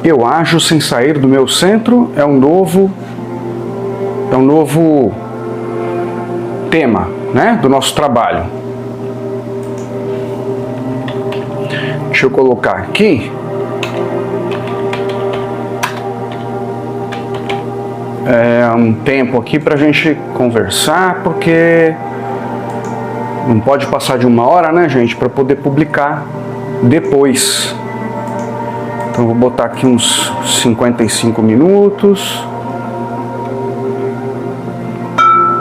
Eu ajo sem sair do meu centro é um novo tema, né, do nosso trabalho. Deixa eu colocar aqui. Um tempo aqui para a gente conversar, porque não pode passar de 1 hora, né, gente, para poder publicar depois. Então vou botar aqui uns 55 minutos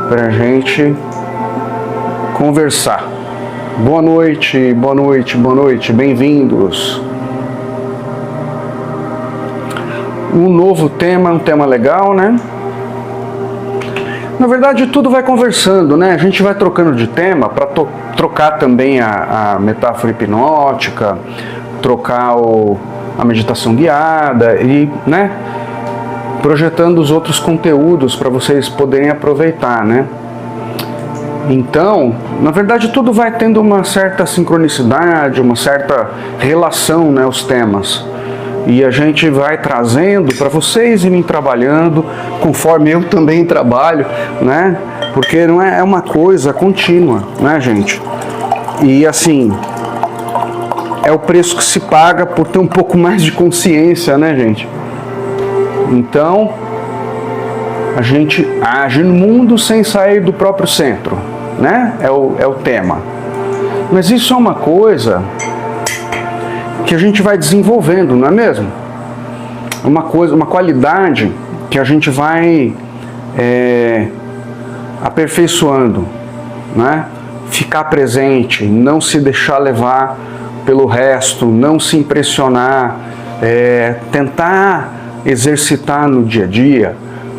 para a gente conversar. Boa noite, boa noite, boa noite, bem-vindos. Um novo tema, um tema legal, né? Na verdade, tudo vai conversando, né? A gente vai trocando de tema para trocar também a metáfora hipnótica, trocar a meditação guiada e, né, projetando os outros conteúdos para vocês poderem aproveitar, né? Então, na verdade, tudo vai tendo uma certa sincronicidade, uma certa relação, né, os temas. E a gente vai trazendo para vocês irem trabalhando, conforme eu também trabalho, né? Porque não é uma coisa contínua, né, gente? E assim, é o preço que se paga por ter um pouco mais de consciência, né, gente? Então, a gente age no mundo sem sair do próprio centro, né? É o tema. Mas isso é uma coisa que a gente vai desenvolvendo, não é mesmo? Uma qualidade que a gente vai aperfeiçoando, né? Ficar presente, não se deixar levar pelo resto, não se impressionar, tentar exercitar no dia a dia,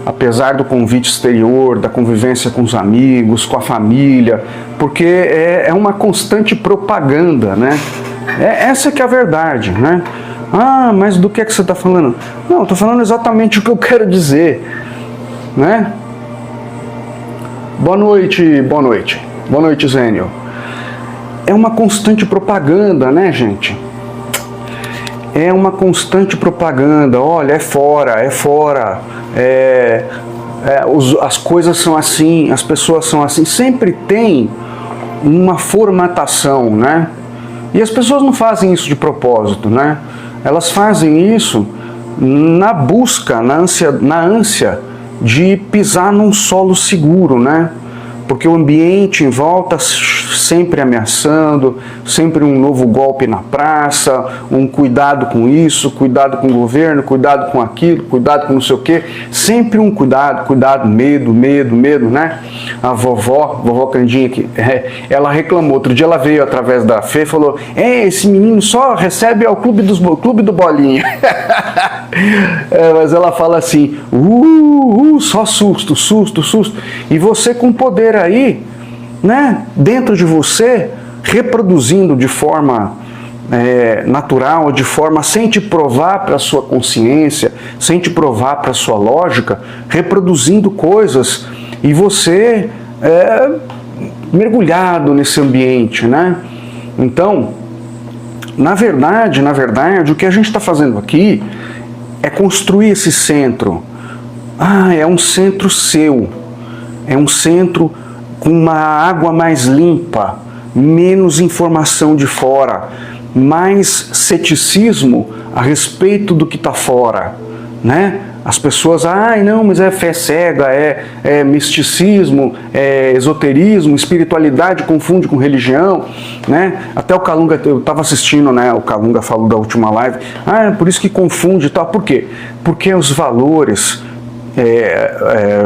apesar do convite exterior, da convivência com os amigos, com a família, porque é uma constante propaganda, né? Essa que é a verdade, né? Ah, mas do que você está falando? Não, estou falando exatamente o que eu quero dizer, né? Boa noite, boa noite. Boa noite, Zênio. É uma constante propaganda, né, gente? É uma constante propaganda. Olha, é fora, as coisas são assim, as pessoas são assim. Sempre tem uma formatação, né? E as pessoas não fazem isso de propósito, né? Elas fazem isso na busca, na ânsia de pisar num solo seguro, né? Porque o ambiente em volta sempre ameaçando, sempre um novo golpe na praça, um cuidado com isso, cuidado com o governo, cuidado com aquilo, cuidado com não sei o quê. Sempre um cuidado, medo, né? A vovó Candinha aqui, ela reclamou. Outro dia ela veio através da Fê e falou: esse menino só recebe ao clube do Bolinha. Mas ela fala assim, só susto. E você com poder aí, né, dentro de você, reproduzindo de forma natural, de forma sem te provar para a sua consciência, sem te provar para a sua lógica, reproduzindo coisas, e você mergulhado nesse ambiente, né? Então, na verdade, o que a gente está fazendo aqui é construir esse centro. É um centro seu, é um centro com uma água mais limpa, menos informação de fora, mais ceticismo a respeito do que está fora, né? As pessoas, não, mas é fé cega, é misticismo, é esoterismo, espiritualidade confunde com religião, né? Até o Calunga, eu estava assistindo, né? O Calunga falou da última live, por isso que confunde e tal. Por quê? Porque os valores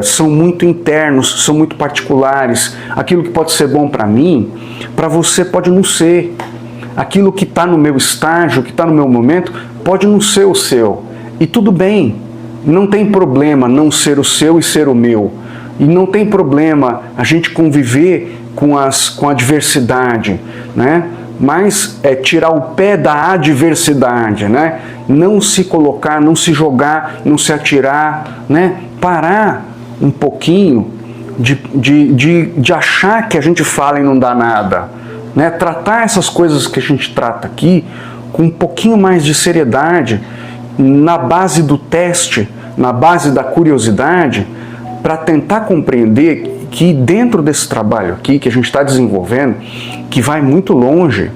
são muito internos, são muito particulares. Aquilo que pode ser bom para mim, para você pode não ser. Aquilo que está no meu estágio, que está no meu momento, pode não ser o seu. E tudo bem. Não tem problema não ser o seu e ser o meu. E não tem problema a gente conviver com a diversidade, né? Mas tirar o pé da adversidade, né? Não se colocar, não se jogar, não se atirar, né? Parar um pouquinho de achar que a gente fala e não dá nada, né? Tratar essas coisas que a gente trata aqui com um pouquinho mais de seriedade, na base do teste, na base da curiosidade, para tentar compreender que dentro desse trabalho aqui que a gente está desenvolvendo, que vai muito longe,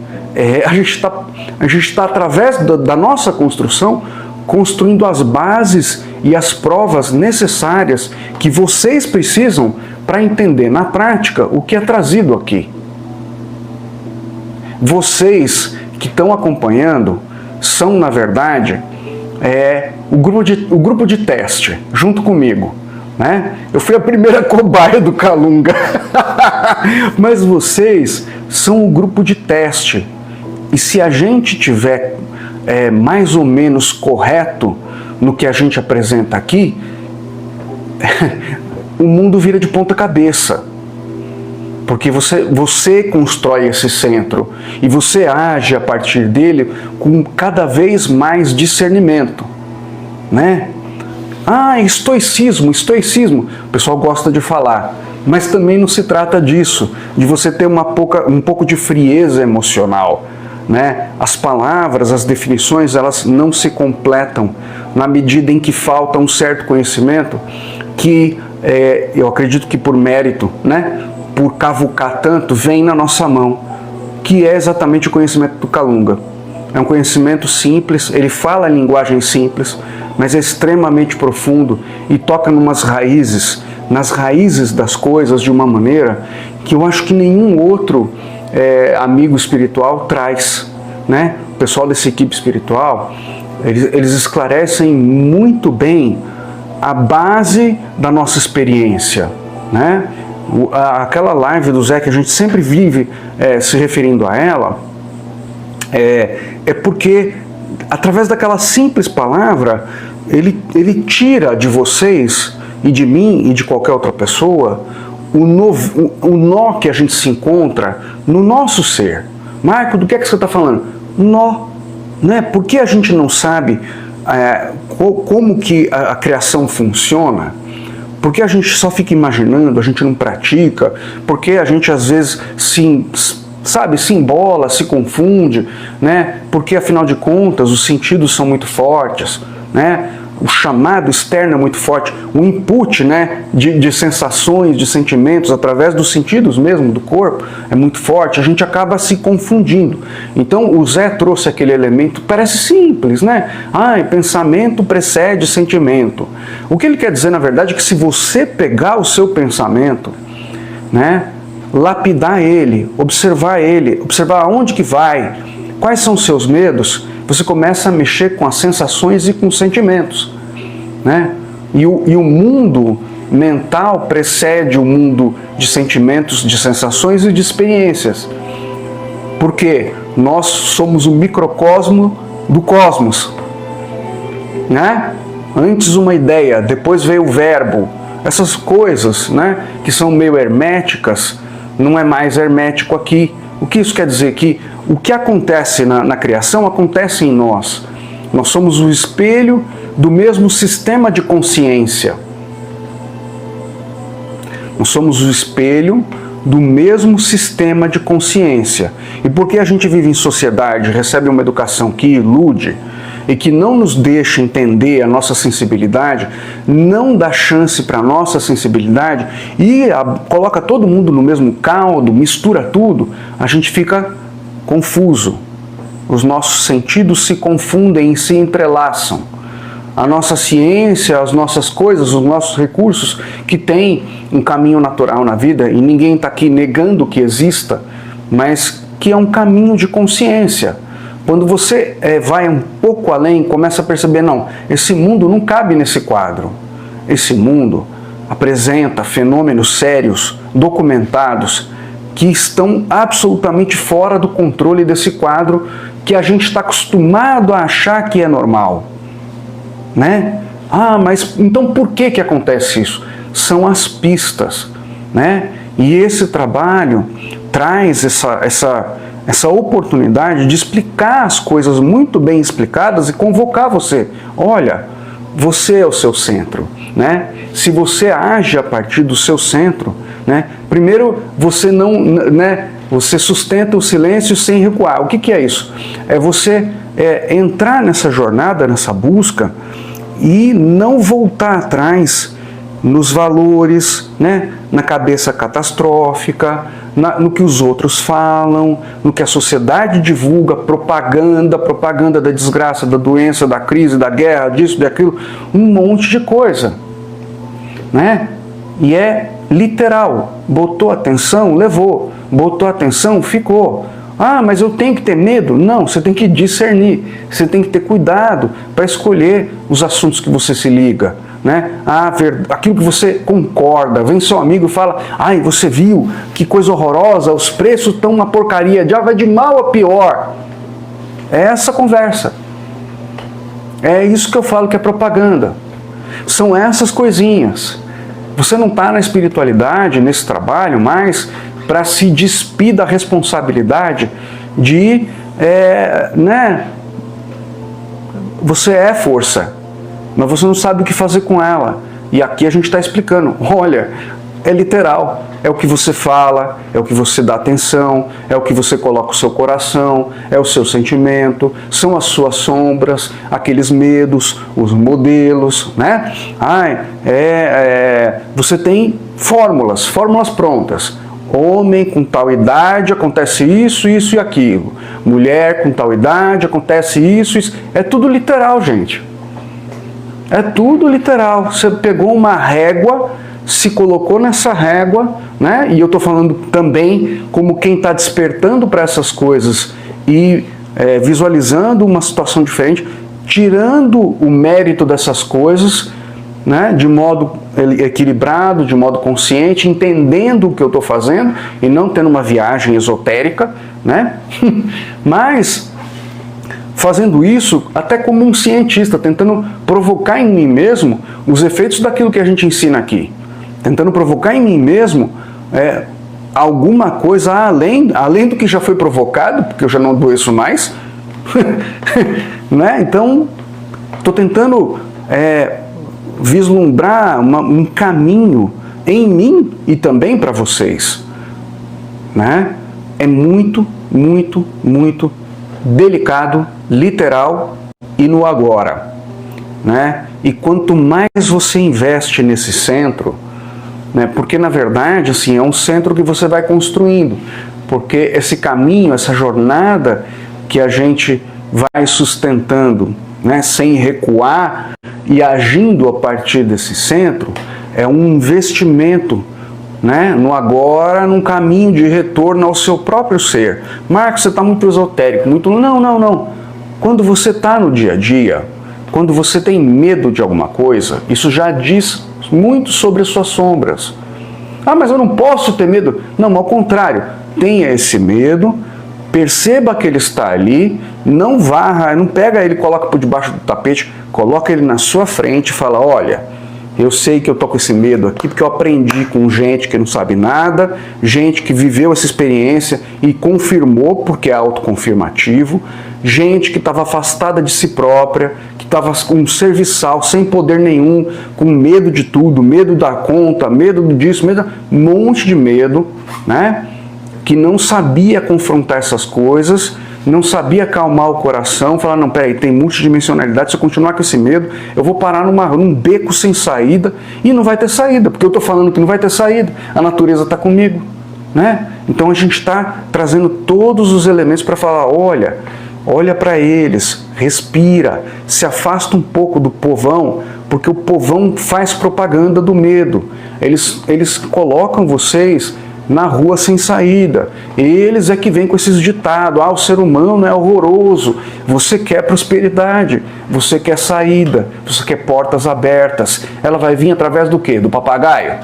a gente está através da nossa construção, construindo as bases e as provas necessárias que vocês precisam para entender na prática o que é trazido aqui. Vocês que estão acompanhando são, na verdade, o grupo de teste, junto comigo. Né? Eu fui a primeira cobaia do Calunga, mas vocês são o grupo de teste. E se a gente tiver mais ou menos correto no que a gente apresenta aqui, o mundo vira de ponta cabeça. Porque você constrói esse centro e você age a partir dele com cada vez mais discernimento, né? Ah, estoicismo, o pessoal gosta de falar, mas também não se trata disso, de você ter um pouco de frieza emocional, né? As palavras, as definições, elas não se completam na medida em que falta um certo conhecimento que, eu acredito que por mérito, né? Por cavucar tanto, vem na nossa mão, que é exatamente o conhecimento do Calunga. É um conhecimento simples, ele fala a linguagem simples, mas é extremamente profundo e toca nas raízes das coisas de uma maneira que eu acho que nenhum outro amigo espiritual traz, né? O pessoal dessa equipe espiritual, eles esclarecem muito bem a base da nossa experiência, né? Aquela live do Zé que a gente sempre vive se referindo a ela, é porque através daquela simples palavra ele tira de vocês e de mim e de qualquer outra pessoa o nó que a gente se encontra no nosso ser. Marco, do que você está falando? Nó, né? Por que a gente não sabe como que a criação funciona? Porque a gente só fica imaginando, a gente não pratica, porque a gente às vezes se embola, se confunde, né? Porque afinal de contas os sentidos são muito fortes, né? O chamado externo é muito forte, o input, né, de sensações, de sentimentos, através dos sentidos mesmo do corpo, é muito forte, a gente acaba se confundindo. Então o Zé trouxe aquele elemento, parece simples, né? Pensamento precede sentimento. O que ele quer dizer, na verdade, é que se você pegar o seu pensamento, né, lapidar ele, observar aonde que vai, quais são os seus medos, você começa a mexer com as sensações e com os sentimentos, né? E o mundo mental precede o mundo de sentimentos, de sensações e de experiências. Porque nós somos o microcosmo do cosmos, né? Antes uma ideia, depois veio o verbo. Essas coisas, né, que são meio herméticas, não é mais hermético aqui. O que isso quer dizer? Que o que acontece na criação acontece em nós. Nós somos o espelho do mesmo sistema de consciência. Nós somos o espelho do mesmo sistema de consciência. E porque a gente vive em sociedade, recebe uma educação que ilude e que não nos deixa entender a nossa sensibilidade, não dá chance para a nossa sensibilidade e coloca todo mundo no mesmo caldo, mistura tudo, a gente fica confuso. Os nossos sentidos se confundem e se entrelaçam. A nossa ciência, as nossas coisas, os nossos recursos, que têm um caminho natural na vida, e ninguém está aqui negando que exista, mas que é um caminho de consciência. Quando você vai um pouco além, começa a perceber, não, esse mundo não cabe nesse quadro. Esse mundo apresenta fenômenos sérios, documentados, que estão absolutamente fora do controle desse quadro que a gente está acostumado a achar que é normal, né? Mas então por que acontece isso? São as pistas, né? E esse trabalho traz essa oportunidade de explicar as coisas muito bem explicadas e convocar você. Olha, você é o seu centro, né? Se você age a partir do seu centro, né? Primeiro, você não, né? Você sustenta o silêncio sem recuar. O que é isso? É você entrar nessa jornada, nessa busca e não voltar atrás nos valores, né? Na cabeça catastrófica, no que os outros falam, no que a sociedade divulga, propaganda da desgraça, da doença, da crise, da guerra, disso, daquilo, um monte de coisa, né? E é literal, botou atenção, levou, botou atenção, ficou. Ah, mas eu tenho que ter medo? Não, você tem que discernir, você tem que ter cuidado para escolher os assuntos que você se liga, né? Aquilo que você concorda, vem seu amigo e fala, ai, você viu, que coisa horrorosa, os preços estão uma porcaria, já vai de mal a pior. É essa conversa. É isso que eu falo que é propaganda. São essas coisinhas. Você não está na espiritualidade, nesse trabalho, mais para se despir da responsabilidade de, né? Você é força, mas você não sabe o que fazer com ela. E aqui a gente está explicando, olha, é literal, é o que você fala, é o que você dá atenção, é o que você coloca o seu coração, é o seu sentimento, são as suas sombras, aqueles medos, os modelos, né? Você tem fórmulas prontas. Homem com tal idade acontece isso, isso e aquilo. Mulher com tal idade acontece isso, isso. É tudo literal, gente. É tudo literal. Você pegou uma régua, se colocou nessa régua, né? E eu estou falando também como quem está despertando para essas coisas e visualizando uma situação diferente, tirando o mérito dessas coisas, né? De modo equilibrado, de modo consciente, entendendo o que eu estou fazendo e não tendo uma viagem esotérica, né? Mas fazendo isso até como um cientista, tentando provocar em mim mesmo os efeitos daquilo que a gente ensina aqui. Tentando provocar em mim mesmo alguma coisa além do que já foi provocado, porque eu já não adoeço mais. Né? Então, estou tentando vislumbrar um caminho em mim e também para vocês. Né? É muito, muito, muito delicado, literal e no agora. Né? E quanto mais você investe nesse centro, né, porque na verdade assim, é um centro que você vai construindo, porque esse caminho, essa jornada que a gente vai sustentando, né, sem recuar e agindo a partir desse centro, é um investimento, né, no agora, num caminho de retorno ao seu próprio ser. Marcos, você está muito esotérico, muito... Não. Quando você está no dia a dia, quando você tem medo de alguma coisa, isso já diz muito sobre as suas sombras. Ah, mas eu não posso ter medo. Não, ao contrário, tenha esse medo, perceba que ele está ali, não varra, não pega ele e coloca por debaixo do tapete, coloca ele na sua frente e fala, olha, eu sei que eu tô com esse medo aqui porque eu aprendi com gente que não sabe nada, gente que viveu essa experiência e confirmou porque é autoconfirmativo, gente que estava afastada de si própria, que estava com um serviçal, sem poder nenhum, com medo de tudo, medo da conta, medo disso, um monte de medo, né? Que não sabia confrontar essas coisas, não sabia acalmar o coração, falar, não, peraí, tem multidimensionalidade, se eu continuar com esse medo, eu vou parar num beco sem saída, e não vai ter saída, porque eu estou falando que não vai ter saída, a natureza está comigo, né? Então a gente está trazendo todos os elementos para falar, olha para eles, respira, se afasta um pouco do povão, porque o povão faz propaganda do medo, eles colocam vocês na rua sem saída. Eles é que vêm com esses ditados, o ser humano é horroroso, você quer prosperidade, você quer saída, você quer portas abertas. Ela vai vir através do quê? Do papagaio?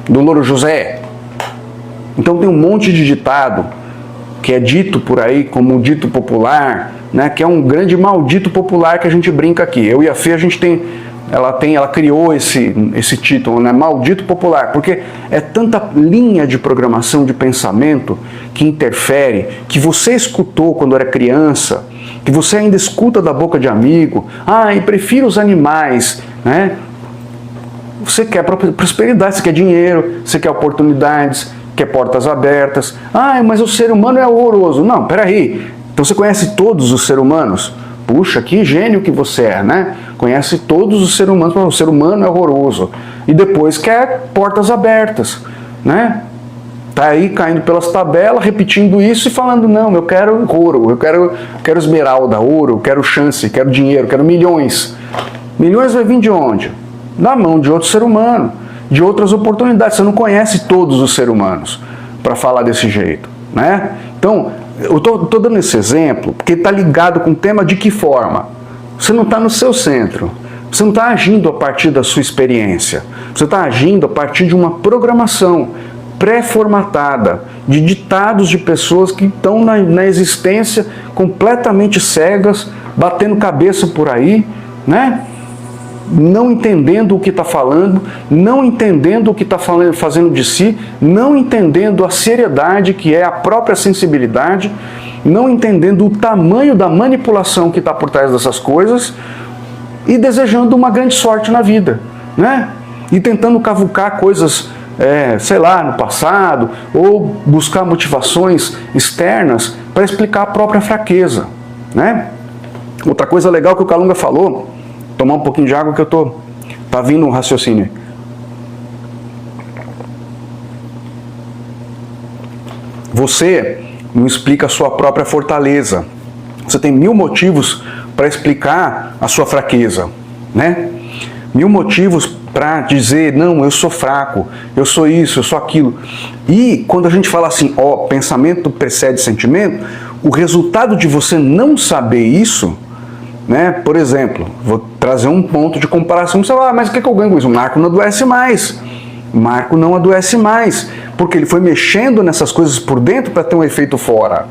Do Louro José? Então tem um monte de ditado que é dito por aí como um dito popular, né, que é um grande maldito popular que a gente brinca aqui. Eu e a Fê, a gente tem... Ela criou esse título, né? Maldito popular, porque é tanta linha de programação de pensamento que interfere, que você escutou quando era criança, que você ainda escuta da boca de amigo, e prefiro os animais, né? Você quer prosperidade, você quer dinheiro, você quer oportunidades, quer portas abertas. Mas o ser humano é horroroso. Não, peraí. Então você conhece todos os seres humanos? Puxa, que gênio que você é, né? Conhece todos os seres humanos, o ser humano é horroroso. E depois quer portas abertas, né? Tá aí caindo pelas tabelas, repetindo isso e falando, não, eu quero ouro, eu quero esmeralda, ouro, eu quero chance, quero dinheiro, quero milhões. Milhões vai vir de onde? Da mão de outro ser humano, de outras oportunidades. Você não conhece todos os seres humanos para falar desse jeito, né? Então, eu tô dando esse exemplo porque está ligado com o tema de que forma? Você não está no seu centro, você não está agindo a partir da sua experiência, você está agindo a partir de uma programação pré-formatada, de ditados de pessoas que estão na existência completamente cegas, batendo cabeça por aí, né? Não entendendo o que está falando, não entendendo o que está fazendo de si, não entendendo a seriedade que é a própria sensibilidade, não entendendo o tamanho da manipulação que está por trás dessas coisas e desejando uma grande sorte na vida, né? E tentando cavucar coisas, sei lá, no passado, ou buscar motivações externas para explicar a própria fraqueza, né? Outra coisa legal que o Calunga falou, tomar um pouquinho de água que tá vindo um raciocínio. Você não explica a sua própria fortaleza. Você tem 1000 motivos para explicar a sua fraqueza, né? 1000 motivos para dizer, não, eu sou fraco, eu sou isso, eu sou aquilo. E quando a gente fala assim, pensamento precede sentimento, o resultado de você não saber isso, né? Por exemplo, vou trazer um ponto de comparação. Você fala, mas o que eu ganho com isso? O Marco não adoece mais. O Marco não adoece mais, porque ele foi mexendo nessas coisas por dentro para ter um efeito fora,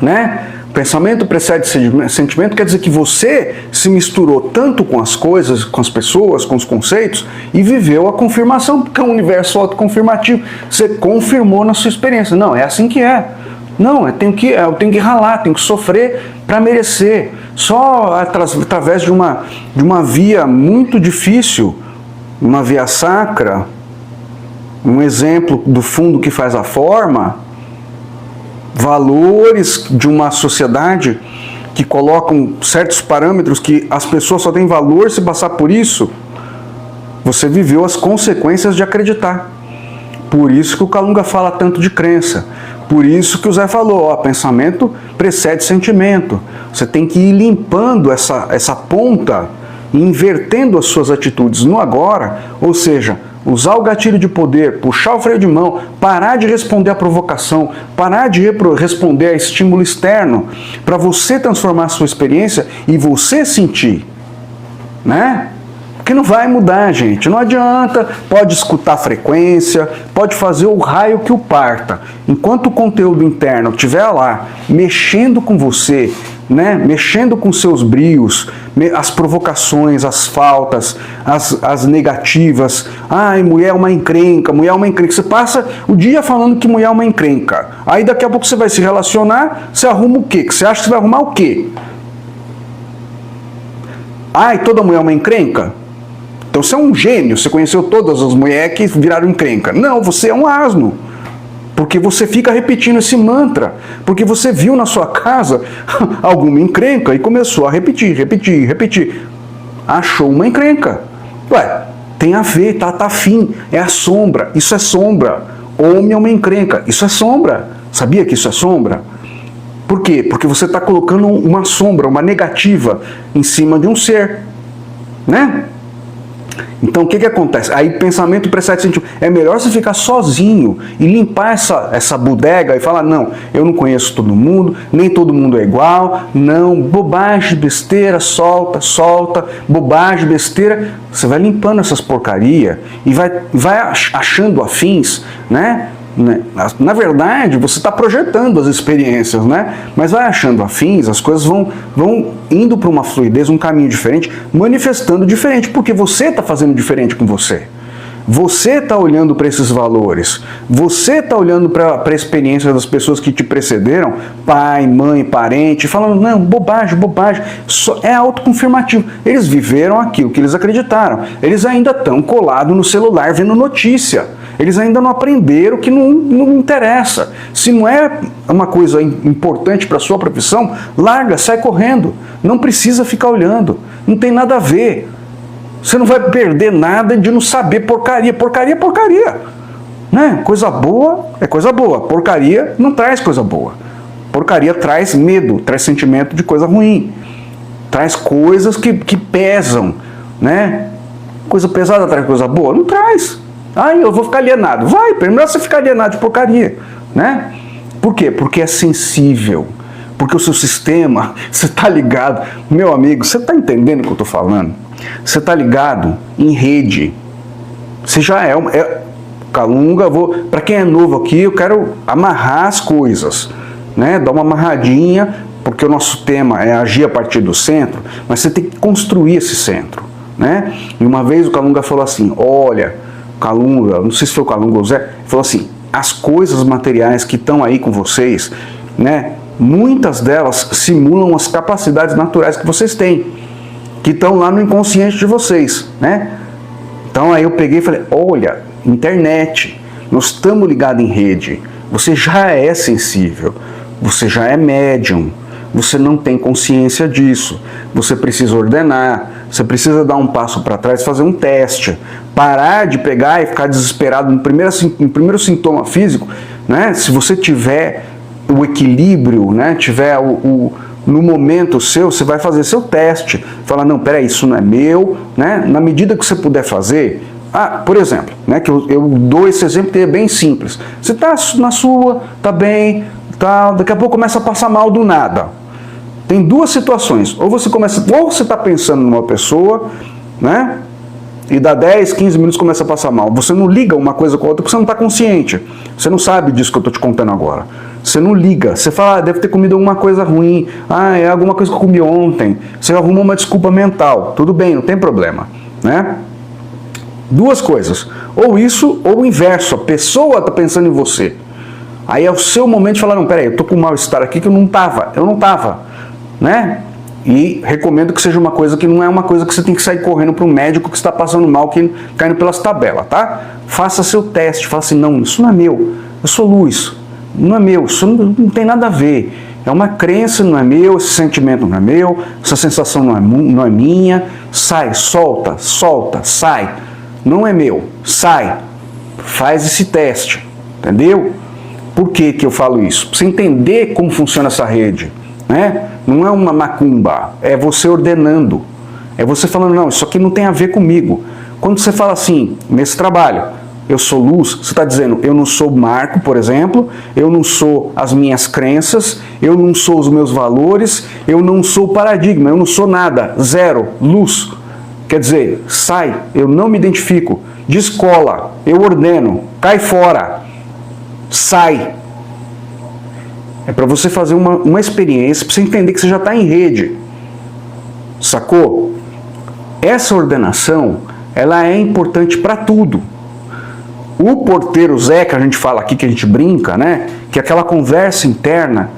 né? Pensamento precede sentimento quer dizer que você se misturou tanto com as coisas, com as pessoas, com os conceitos e viveu a confirmação, porque é um universo autoconfirmativo. Você confirmou na sua experiência. Não, é assim que é. Não, eu tenho que ralar, tenho que sofrer para merecer. Só através de uma via muito difícil, uma via sacra, um exemplo do fundo que faz a forma, valores de uma sociedade que colocam certos parâmetros que as pessoas só têm valor se passar por isso, você viveu as consequências de acreditar. Por isso que o Calunga fala tanto de crença. Por isso que o Zé falou, pensamento precede sentimento. Você tem que ir limpando essa ponta e invertendo as suas atitudes no agora, ou seja, usar o gatilho de poder, puxar o freio de mão, parar de responder à provocação, parar de responder a estímulo externo, para você transformar a sua experiência e você sentir, né? Porque não vai mudar, gente. Não adianta, pode escutar a frequência, pode fazer o raio que o parta. Enquanto o conteúdo interno estiver lá, mexendo com você, né? Mexendo com seus brios, as provocações, as faltas, as negativas. Ai, mulher é uma encrenca, mulher é uma encrenca. Você passa o dia falando que mulher é uma encrenca. Aí daqui a pouco você vai se relacionar, você arruma o quê? Você acha que você vai arrumar o quê? Ai, toda mulher é uma encrenca? Então você é um gênio, você conheceu todas as mulheres que viraram encrenca. Não, você é um asno. Porque você fica repetindo esse mantra. Porque você viu na sua casa alguma encrenca e começou a repetir. Achou uma encrenca. Ué, tem a ver, tá afim. É a sombra, isso é sombra. Homem é uma encrenca, isso é sombra. Sabia que isso é sombra? Por quê? Porque você está colocando uma sombra, uma negativa em cima de um ser, né? Então o que acontece? Aí pensamento precede sentimento. É melhor você ficar sozinho e limpar essa bodega e falar, não, eu não conheço todo mundo, nem todo mundo é igual, não, bobagem, besteira, solta, bobagem, besteira. Você vai limpando essas porcaria e vai achando afins, né? Na verdade, você está projetando as experiências, né? Mas vai achando afins, as coisas vão indo para uma fluidez, um caminho diferente, manifestando diferente, porque você está fazendo diferente com você. Você está olhando para esses valores, você está olhando para a experiência das pessoas que te precederam, pai, mãe, parente, falando, não, bobagem, é autoconfirmativo. Eles viveram aquilo que eles acreditaram, eles ainda estão colados no celular vendo notícia. Eles ainda não aprenderam que não interessa. Se não é uma coisa importante para a sua profissão, larga, sai correndo. Não precisa ficar olhando. Não tem nada a ver. Você não vai perder nada de não saber porcaria. Porcaria é porcaria. Né? Coisa boa é coisa boa. Porcaria não traz coisa boa. Porcaria traz medo, traz sentimento de coisa ruim. Traz coisas que pesam, né? Coisa pesada traz coisa boa? Não traz. Eu vou ficar alienado. Vai, melhor você ficar alienado de porcaria, né? Por quê? Porque é sensível. Porque o seu sistema, você está ligado. Meu amigo, você está entendendo o que eu estou falando? Você está ligado em rede. Você já Calunga, para quem é novo aqui, eu quero amarrar as coisas, né? Dar uma amarradinha, porque o nosso tema é agir a partir do centro, mas você tem que construir esse centro, né? E uma vez o Calunga falou assim, olha, Calunga, não sei se foi o Calunga ou o Zé, falou assim, as coisas materiais que estão aí com vocês, né? Muitas delas simulam as capacidades naturais que vocês têm, que estão lá no inconsciente de vocês, né? Então aí eu peguei e falei, olha, internet, nós estamos ligados em rede, você já é sensível, você já é médium, você não tem consciência disso, você precisa ordenar, você precisa dar um passo para trás, fazer um teste, parar de pegar e ficar desesperado no primeiro sintoma físico, né? Se você tiver o equilíbrio, né? Tiver no momento seu, você vai fazer seu teste, falar, não, peraí, isso não é meu, né? Na medida que você puder fazer, por exemplo, né, que eu dou esse exemplo que é bem simples, você está na sua, está bem, daqui a pouco começa a passar mal do nada. Tem duas situações, ou você está pensando numa pessoa, né? E dá 10, 15 minutos começa a passar mal. Você não liga uma coisa com a outra porque você não está consciente. Você não sabe disso que eu estou te contando agora. Você não liga. Você fala, deve ter comido alguma coisa ruim. É alguma coisa que eu comi ontem. Você arruma uma desculpa mental. Tudo bem, não tem problema, né? Duas coisas. Ou isso, ou o inverso. A pessoa está pensando em você. Aí é o seu momento de falar, não, peraí, eu estou com um mal-estar aqui que eu não estava, né? E recomendo que seja uma coisa que não é uma coisa que você tem que sair correndo para um médico que está passando mal, que caindo pelas tabelas, tá? Faça seu teste, fala assim, não, isso não é meu, eu sou luz, não é meu, isso não tem nada a ver. É uma crença, não é meu, esse sentimento não é meu, essa sensação não é minha, sai, solta, sai, não é meu, sai, faz esse teste, entendeu? Por que eu falo isso? Para você entender como funciona essa rede, né? Não é uma macumba, é você ordenando, é você falando, não, isso aqui não tem a ver comigo. Quando você fala assim, nesse trabalho, eu sou luz, você está dizendo, eu não sou Marco, por exemplo, eu não sou as minhas crenças, eu não sou os meus valores, eu não sou o paradigma, eu não sou nada, zero, luz. Quer dizer, sai, eu não me identifico, descola, eu ordeno, cai fora, sai. É para você fazer uma experiência, para você entender que você já está em rede. Sacou? Essa ordenação, ela é importante para tudo. O porteiro Zé, que a gente fala aqui, que a gente brinca, né? Que aquela conversa interna,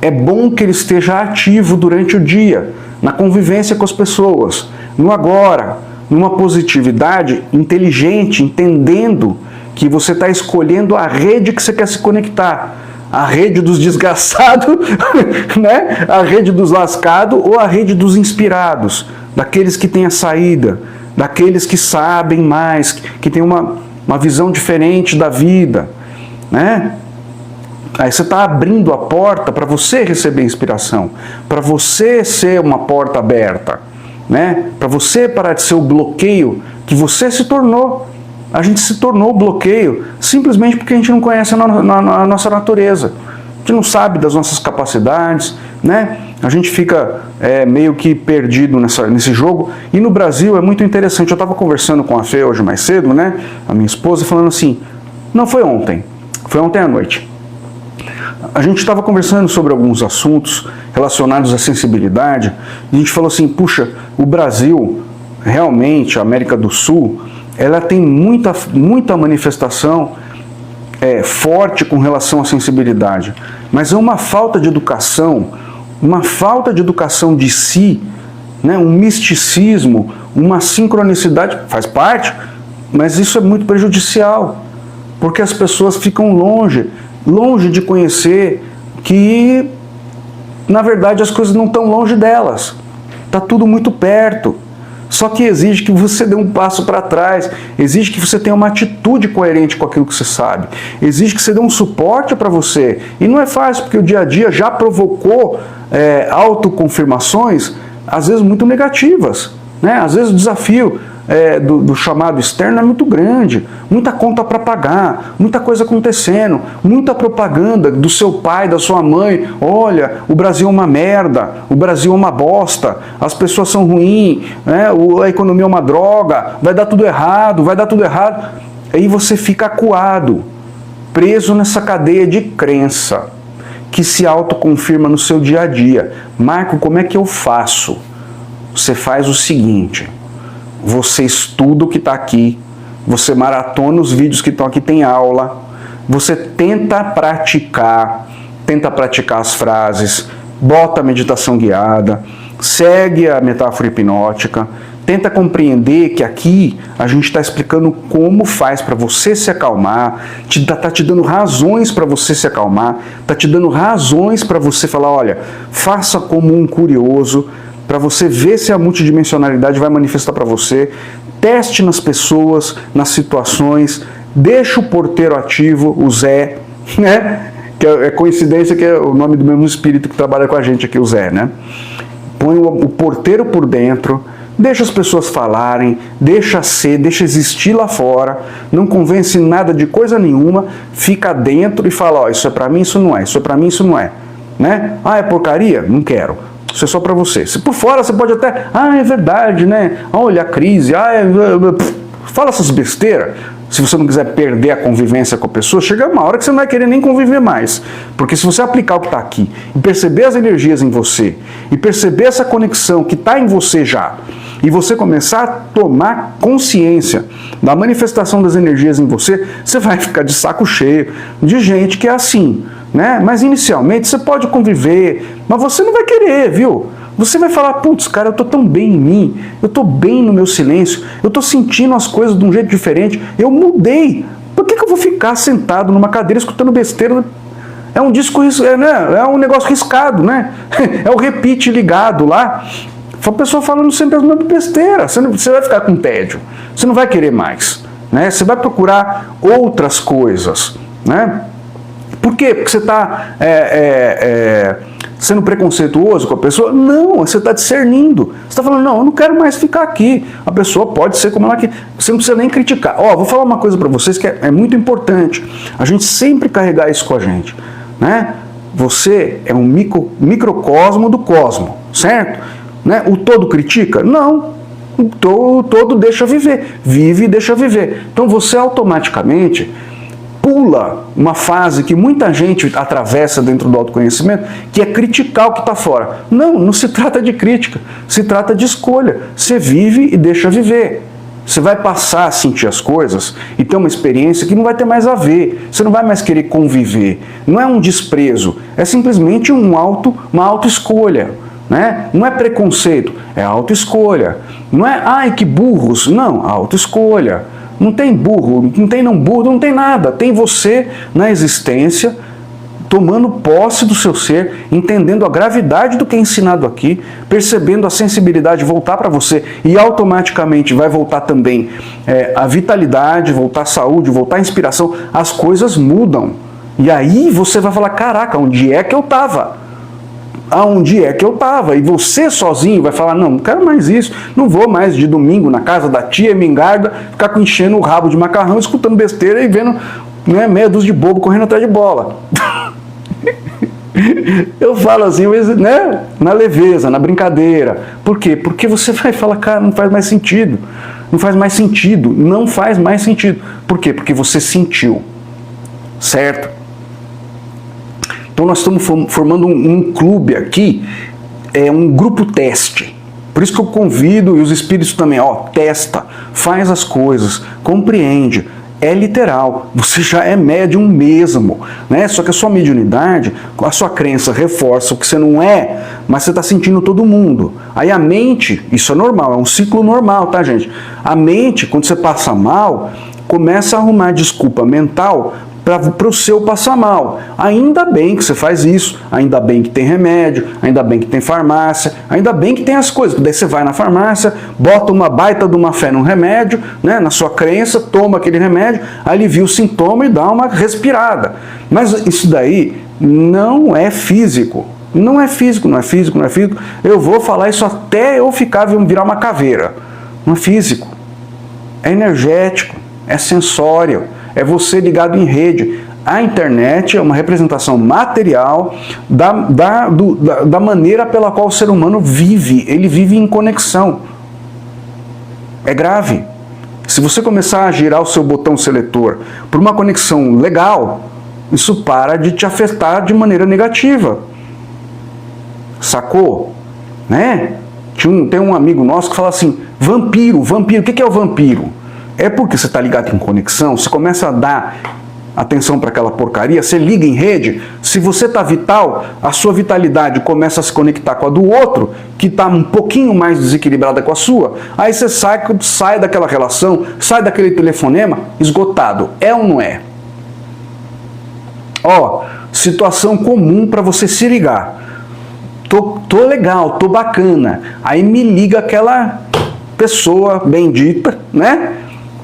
é bom que ele esteja ativo durante o dia, na convivência com as pessoas, no agora, numa positividade inteligente, entendendo que você está escolhendo a rede que você quer se conectar. A rede dos desgraçados, né? A rede dos lascados ou a rede dos inspirados, daqueles que têm a saída, daqueles que sabem mais, que têm uma visão diferente da vida, né? Aí você está abrindo a porta para você receber inspiração, para você ser uma porta aberta, né? Para você parar de ser o bloqueio que você se tornou. A gente se tornou bloqueio simplesmente porque a gente não conhece a nossa natureza. A gente não sabe das nossas capacidades, né? A gente fica meio que perdido nesse jogo. E no Brasil é muito interessante. Eu estava conversando com a Fê hoje mais cedo, né? A minha esposa, falando assim, não foi ontem à noite. A gente estava conversando sobre alguns assuntos relacionados à sensibilidade. E a gente falou assim, puxa, o Brasil, realmente, a América do Sul, ela tem muita manifestação forte com relação à sensibilidade, mas é uma falta de educação de si, né? Um misticismo, uma sincronicidade, faz parte, mas isso é muito prejudicial, Porque as pessoas ficam longe de conhecer que, na verdade, as coisas não estão longe delas. Está tudo muito perto. Só que exige que você dê um passo para trás, exige que você tenha uma atitude coerente com aquilo que você sabe, exige que você dê um suporte para você. E não é fácil, porque o dia a dia já provocou autoconfirmações, às vezes muito negativas, né? Às vezes o desafio do chamado externo é muito grande, muita conta para pagar, muita coisa acontecendo, muita propaganda do seu pai, da sua mãe. Olha, o Brasil é uma merda, o Brasil é uma bosta, as pessoas são ruins, né? A economia é uma droga, vai dar tudo errado, vai dar tudo errado. Aí você fica acuado, preso nessa cadeia de crença que se autoconfirma no seu dia a dia. Marco, como é que eu faço? Você faz o seguinte: você estuda o que está aqui, você maratona os vídeos que estão aqui, tem aula, você tenta praticar as frases, bota a meditação guiada, segue a metáfora hipnótica, tenta compreender que aqui a gente está explicando como faz para você se acalmar, está te dando razões para você se acalmar, está te dando razões para você falar, olha, faça como um curioso, para você ver se a multidimensionalidade vai manifestar para você, teste nas pessoas, nas situações, deixa o porteiro ativo, o Zé, né? Que é coincidência que é o nome do mesmo espírito que trabalha com a gente aqui, o Zé, né? Põe o porteiro por dentro, deixa as pessoas falarem, deixa ser, deixa existir lá fora, não convence nada de coisa nenhuma, fica dentro e fala, ó, isso é para mim, isso não é, isso é para mim, isso não é, né? Ah, é porcaria? Não quero. Isso é só para você. Se por fora você pode até, é verdade, né? Olha a crise, fala essas besteiras. Se você não quiser perder a convivência com a pessoa, chega uma hora que você não vai querer nem conviver mais. Porque se você aplicar o que está aqui, e perceber as energias em você, e perceber essa conexão que está em você já, e você começar a tomar consciência da manifestação das energias em você, você vai ficar de saco cheio de gente que é assim, né? Mas inicialmente você pode conviver, mas você não vai querer, viu? Você vai falar, putz, cara, eu tô tão bem em mim, eu tô bem no meu silêncio, eu tô sentindo as coisas de um jeito diferente, eu mudei. Por que eu vou ficar sentado numa cadeira escutando besteira? É um disco, né? É um negócio riscado, né? É o repeat ligado lá. A pessoa falando sempre as mesmas besteiras. Você vai ficar com tédio, você não vai querer mais, né? Você vai procurar outras coisas, né? Por quê? Porque você está sendo preconceituoso com a pessoa? Não, você está discernindo. Você está falando, não, eu não quero mais ficar aqui. A pessoa pode ser como ela quer. Você não precisa nem criticar. Vou falar uma coisa para vocês que é muito importante. A gente sempre carregar isso com a gente, né? Você é um microcosmo do cosmo, certo? Né? O todo critica? Não. O todo deixa viver. Vive e deixa viver. Então você automaticamente pula uma fase que muita gente atravessa dentro do autoconhecimento, que é criticar o que está fora. Não se trata de crítica, se trata de escolha. Você vive e deixa viver. Você vai passar a sentir as coisas e ter uma experiência que não vai ter mais a ver. Você não vai mais querer conviver. Não é um desprezo, é simplesmente uma autoescolha. Né? Não é preconceito, é autoescolha. Não é, ai que burros, não, autoescolha. Não tem burro, não tem burro, não tem nada. Tem você na existência, tomando posse do seu ser, entendendo a gravidade do que é ensinado aqui, percebendo a sensibilidade voltar para você e automaticamente vai voltar também a vitalidade, voltar a saúde, voltar a inspiração. As coisas mudam. E aí você vai falar, caraca, onde é que eu estava? Aonde é que eu estava? E você sozinho vai falar, não quero mais isso, não vou mais de domingo na casa da tia Mingarda, ficar enchendo o rabo de macarrão, escutando besteira e vendo, né, meia dúzia de bobo correndo atrás de bola. Eu falo assim, né, na leveza, na brincadeira. Por quê? Porque você vai falar, cara, não faz mais sentido. Não faz mais sentido. Não faz mais sentido. Por quê? Porque você sentiu. Certo? Então nós estamos formando um clube aqui, um grupo teste. Por isso que eu convido, e os espíritos também, testa, faz as coisas, compreende. É literal, você já é médium mesmo, né? Só que a sua mediunidade, a sua crença reforça o que você não é, mas você está sentindo todo mundo. Aí a mente, isso é normal, é um ciclo normal, tá, gente? A mente, quando você passa mal, começa a arrumar desculpa mental para o seu passar mal. Ainda bem que você faz isso, ainda bem que tem remédio, ainda bem que tem farmácia, ainda bem que tem as coisas. Daí você vai na farmácia, bota uma baita de uma fé no remédio, né, na sua crença, toma aquele remédio, alivia o sintoma e dá uma respirada. Mas isso daí não é físico. Não é físico, não é físico, não é físico. Eu vou falar isso até eu virar uma caveira. Não é físico. É energético, é sensório. É você ligado em rede. A internet é uma representação material da maneira pela qual o ser humano vive. Ele vive em conexão. É grave. Se você começar a girar o seu botão seletor por uma conexão legal, isso para de te afetar de maneira negativa. Sacou? Né? Tem um amigo nosso que fala assim, vampiro, vampiro. O que é o vampiro? É porque você está ligado em conexão, você começa a dar atenção para aquela porcaria, você liga em rede, se você está vital, a sua vitalidade começa a se conectar com a do outro, que está um pouquinho mais desequilibrada com a sua, aí você sai daquela relação, sai daquele telefonema esgotado. É ou não é? Ó, situação comum para você se ligar. Tô legal, tô bacana. Aí me liga aquela pessoa bendita, né?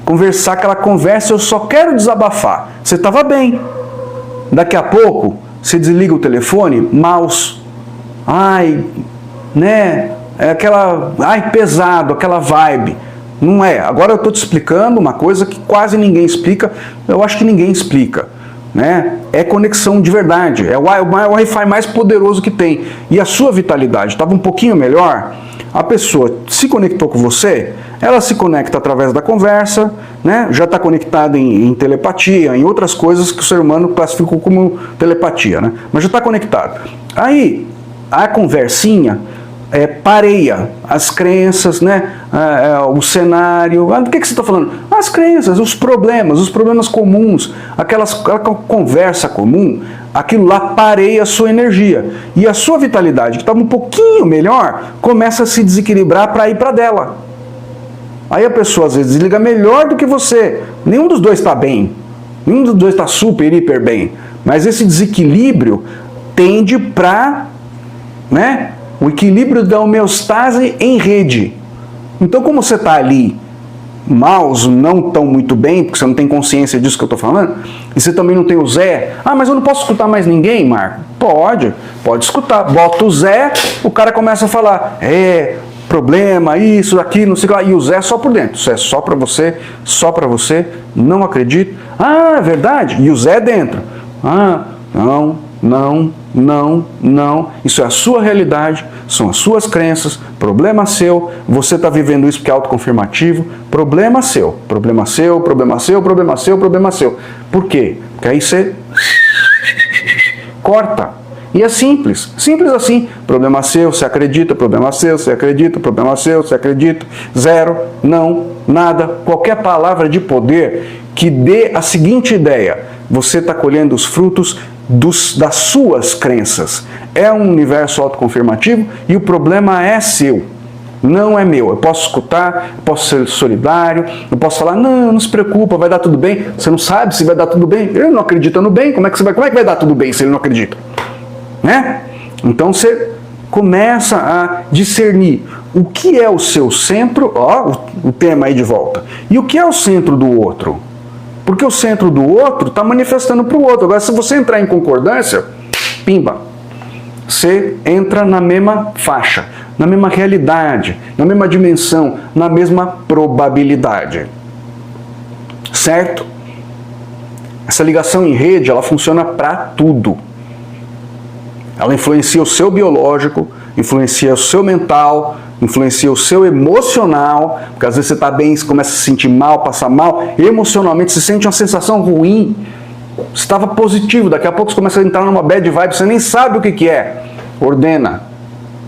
Conversar aquela conversa, eu só quero desabafar. Você estava bem. Daqui a pouco, você desliga o telefone, mouse. Ai, né? É aquela, ai, pesado, aquela vibe. Não é. Agora eu estou te explicando uma coisa que quase ninguém explica. Eu acho que ninguém explica. Né? É conexão de verdade. É o Wi-Fi mais poderoso que tem. E a sua vitalidade estava um pouquinho melhor. A pessoa se conectou com você, ela se conecta através da conversa, né? Já está conectada em telepatia, em outras coisas que o ser humano classificou como telepatia, né? Mas já está conectado. Aí, a conversinha pareia as crenças, né? O cenário. Do que você está falando? As crenças, os problemas comuns, aquela conversa comum, aquilo lá pareia a sua energia. E a sua vitalidade, que estava um pouquinho melhor, começa a se desequilibrar para ir para dela. Aí a pessoa às vezes desliga melhor do que você. Nenhum dos dois está bem. Nenhum dos dois está super, hiper bem. Mas esse desequilíbrio tende para, né, o equilíbrio da homeostase em rede. Então, como você está ali, mouse não tão muito bem, porque você não tem consciência disso que eu estou falando, e você também não tem o Zé. Ah, mas eu não posso escutar mais ninguém, Marco? Pode escutar. Bota o Zé, o cara começa a falar, problema, isso, aqui, não sei o que lá, e o Zé só por dentro. Isso é só para você, não acredito. Ah, é verdade? E o Zé dentro. Ah, não. Isso é a sua realidade, são as suas crenças, problema seu, você está vivendo isso porque é autoconfirmativo, problema seu. Por quê? Porque aí você corta. E é simples assim. Problema seu, você acredita, problema seu, você acredita, problema seu, você acredita. Zero, não, nada. Qualquer palavra de poder que dê a seguinte ideia: você está colhendo os frutos das suas crenças. É um universo autoconfirmativo e o problema é seu, não é meu. Eu posso escutar, eu posso ser solidário, eu posso falar, não se preocupa, vai dar tudo bem. Você não sabe se vai dar tudo bem. Ele não acredita no bem, como é que vai dar tudo bem se ele não acredita? Né? Então você começa a discernir o que é o seu centro, o tema aí de volta, e o que é o centro do outro. Porque o centro do outro está manifestando para o outro. Agora, se você entrar em concordância, pimba, você entra na mesma faixa, na mesma realidade, na mesma dimensão, na mesma probabilidade. Certo? Essa ligação em rede, ela funciona para tudo. Ela influencia o seu biológico, influencia o seu mental, influencia o seu emocional, porque às vezes você está bem, você começa a se sentir mal, passar mal, emocionalmente você sente uma sensação ruim, você estava positivo, daqui a pouco você começa a entrar numa bad vibe, você nem sabe o que é. Ordena,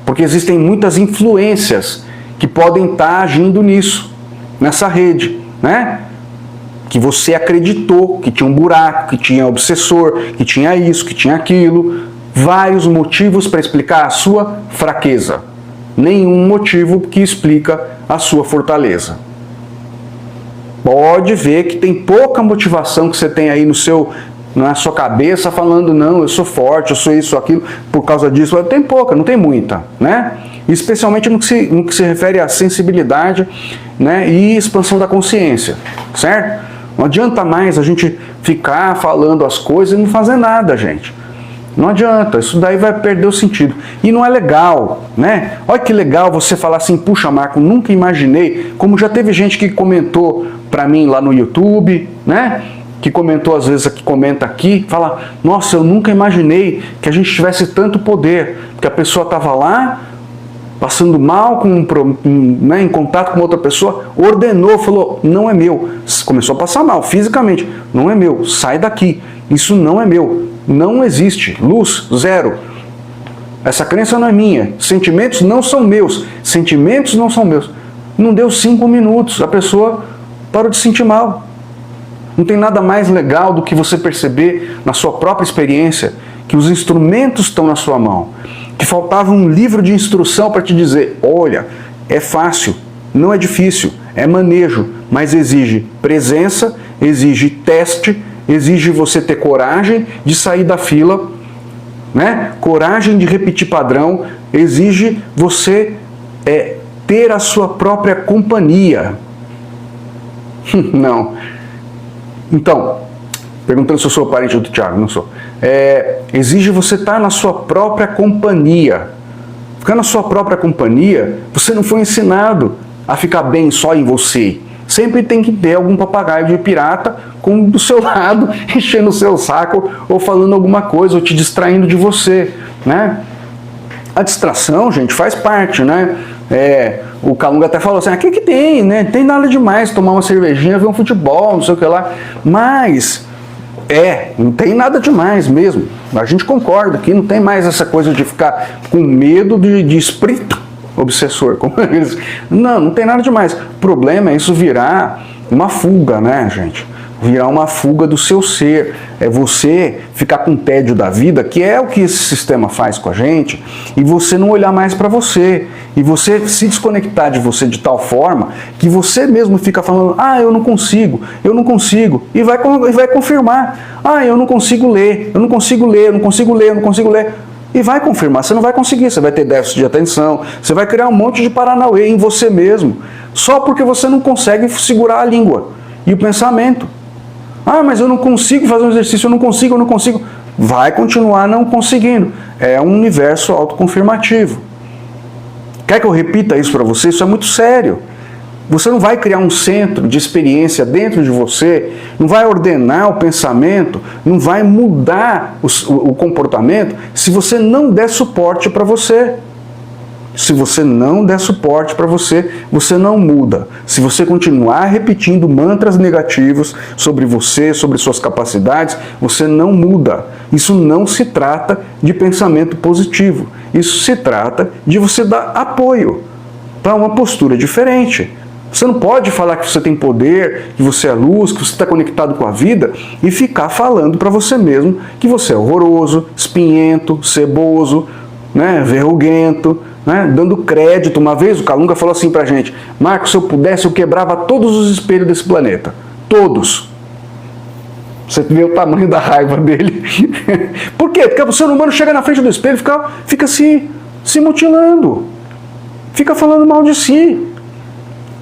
porque existem muitas influências que podem estar agindo nisso, nessa rede, né? Que você acreditou que tinha um buraco, que tinha obsessor, que tinha isso, que tinha aquilo. Vários motivos para explicar a sua fraqueza. Nenhum motivo que explica a sua fortaleza. pode ver que tem pouca motivação que você tem aí na sua cabeça falando, não, eu sou forte, eu sou isso, aquilo, por causa disso. Tem pouca, não tem muita, né? Especialmente no que se refere à sensibilidade, né, e expansão da consciência, certo? Não adianta mais a gente ficar falando as coisas e não fazer nada, gente. Não adianta, isso daí vai perder o sentido. E não é legal, né? Olha que legal você falar assim, puxa, Marco, nunca imaginei, como já teve gente que comentou pra mim lá no YouTube, né? Que comentou às vezes, que comenta aqui, fala, nossa, eu nunca imaginei que a gente tivesse tanto poder, porque a pessoa estava lá, passando mal, né, em contato com outra pessoa, ordenou, falou, não é meu. Começou a passar mal, fisicamente, não é meu, sai daqui, isso não é meu, não existe, luz, zero. Essa crença não é minha, sentimentos não são meus, sentimentos não são meus. Não deu 5 minutos, a pessoa parou de sentir mal. Não tem nada mais legal do que você perceber na sua própria experiência que os instrumentos estão na sua mão. Que faltava um livro de instrução para te dizer, olha, é fácil, não é difícil, é manejo, mas exige presença, exige teste, exige você ter coragem de sair da fila, né? Coragem de repetir padrão, exige você ter a sua própria companhia. Não. Então, perguntando se eu sou parente do Thiago, não sou. Exige você estar na sua própria companhia. Ficar na sua própria companhia, você não foi ensinado a ficar bem só em você. Sempre tem que ter algum papagaio de pirata do seu lado, enchendo o seu saco, ou falando alguma coisa, ou te distraindo de você, né? A distração, gente, faz parte, né? O Calunga até falou assim, aqui que tem, né? Tem nada demais, tomar uma cervejinha, ver um futebol, não sei o que lá. Mas, não tem nada demais mesmo. A gente concorda que não tem mais essa coisa de ficar com medo de espírito obsessor. Como eles... Não tem nada demais. O problema é isso virar uma fuga, né, gente? Virar uma fuga do seu ser. É você ficar com tédio da vida, que é o que esse sistema faz com a gente, e você não olhar mais para você. E você se desconectar de você de tal forma que você mesmo fica falando, eu não consigo, e vai confirmar. Eu não consigo ler, eu não consigo ler, eu não consigo ler, eu não consigo ler. E vai confirmar, você não vai conseguir, você vai ter déficit de atenção, você vai criar um monte de paranauê em você mesmo, só porque você não consegue segurar a língua e o pensamento. Mas eu não consigo fazer um exercício, eu não consigo. Vai continuar não conseguindo. É um universo autoconfirmativo. Quer que eu repita isso para você? Isso é muito sério. Você não vai criar um centro de experiência dentro de você, não vai ordenar o pensamento, não vai mudar o comportamento se você não der suporte para você. Se você não der suporte para você, você não muda. Se você continuar repetindo mantras negativos sobre você, sobre suas capacidades, você não muda. Isso não se trata de pensamento positivo. Isso se trata de você dar apoio para uma postura diferente. Você não pode falar que você tem poder, que você é luz, que você está conectado com a vida e ficar falando para você mesmo que você é horroroso, espinhento, ceboso, né, verruguento, né, dando crédito. Uma vez o Calunga falou assim pra gente, Marcos, se eu pudesse eu quebrava todos os espelhos desse planeta. Todos. Você vê o tamanho da raiva dele. Por quê? Porque o ser humano chega na frente do espelho e fica se mutilando. Fica falando mal de si.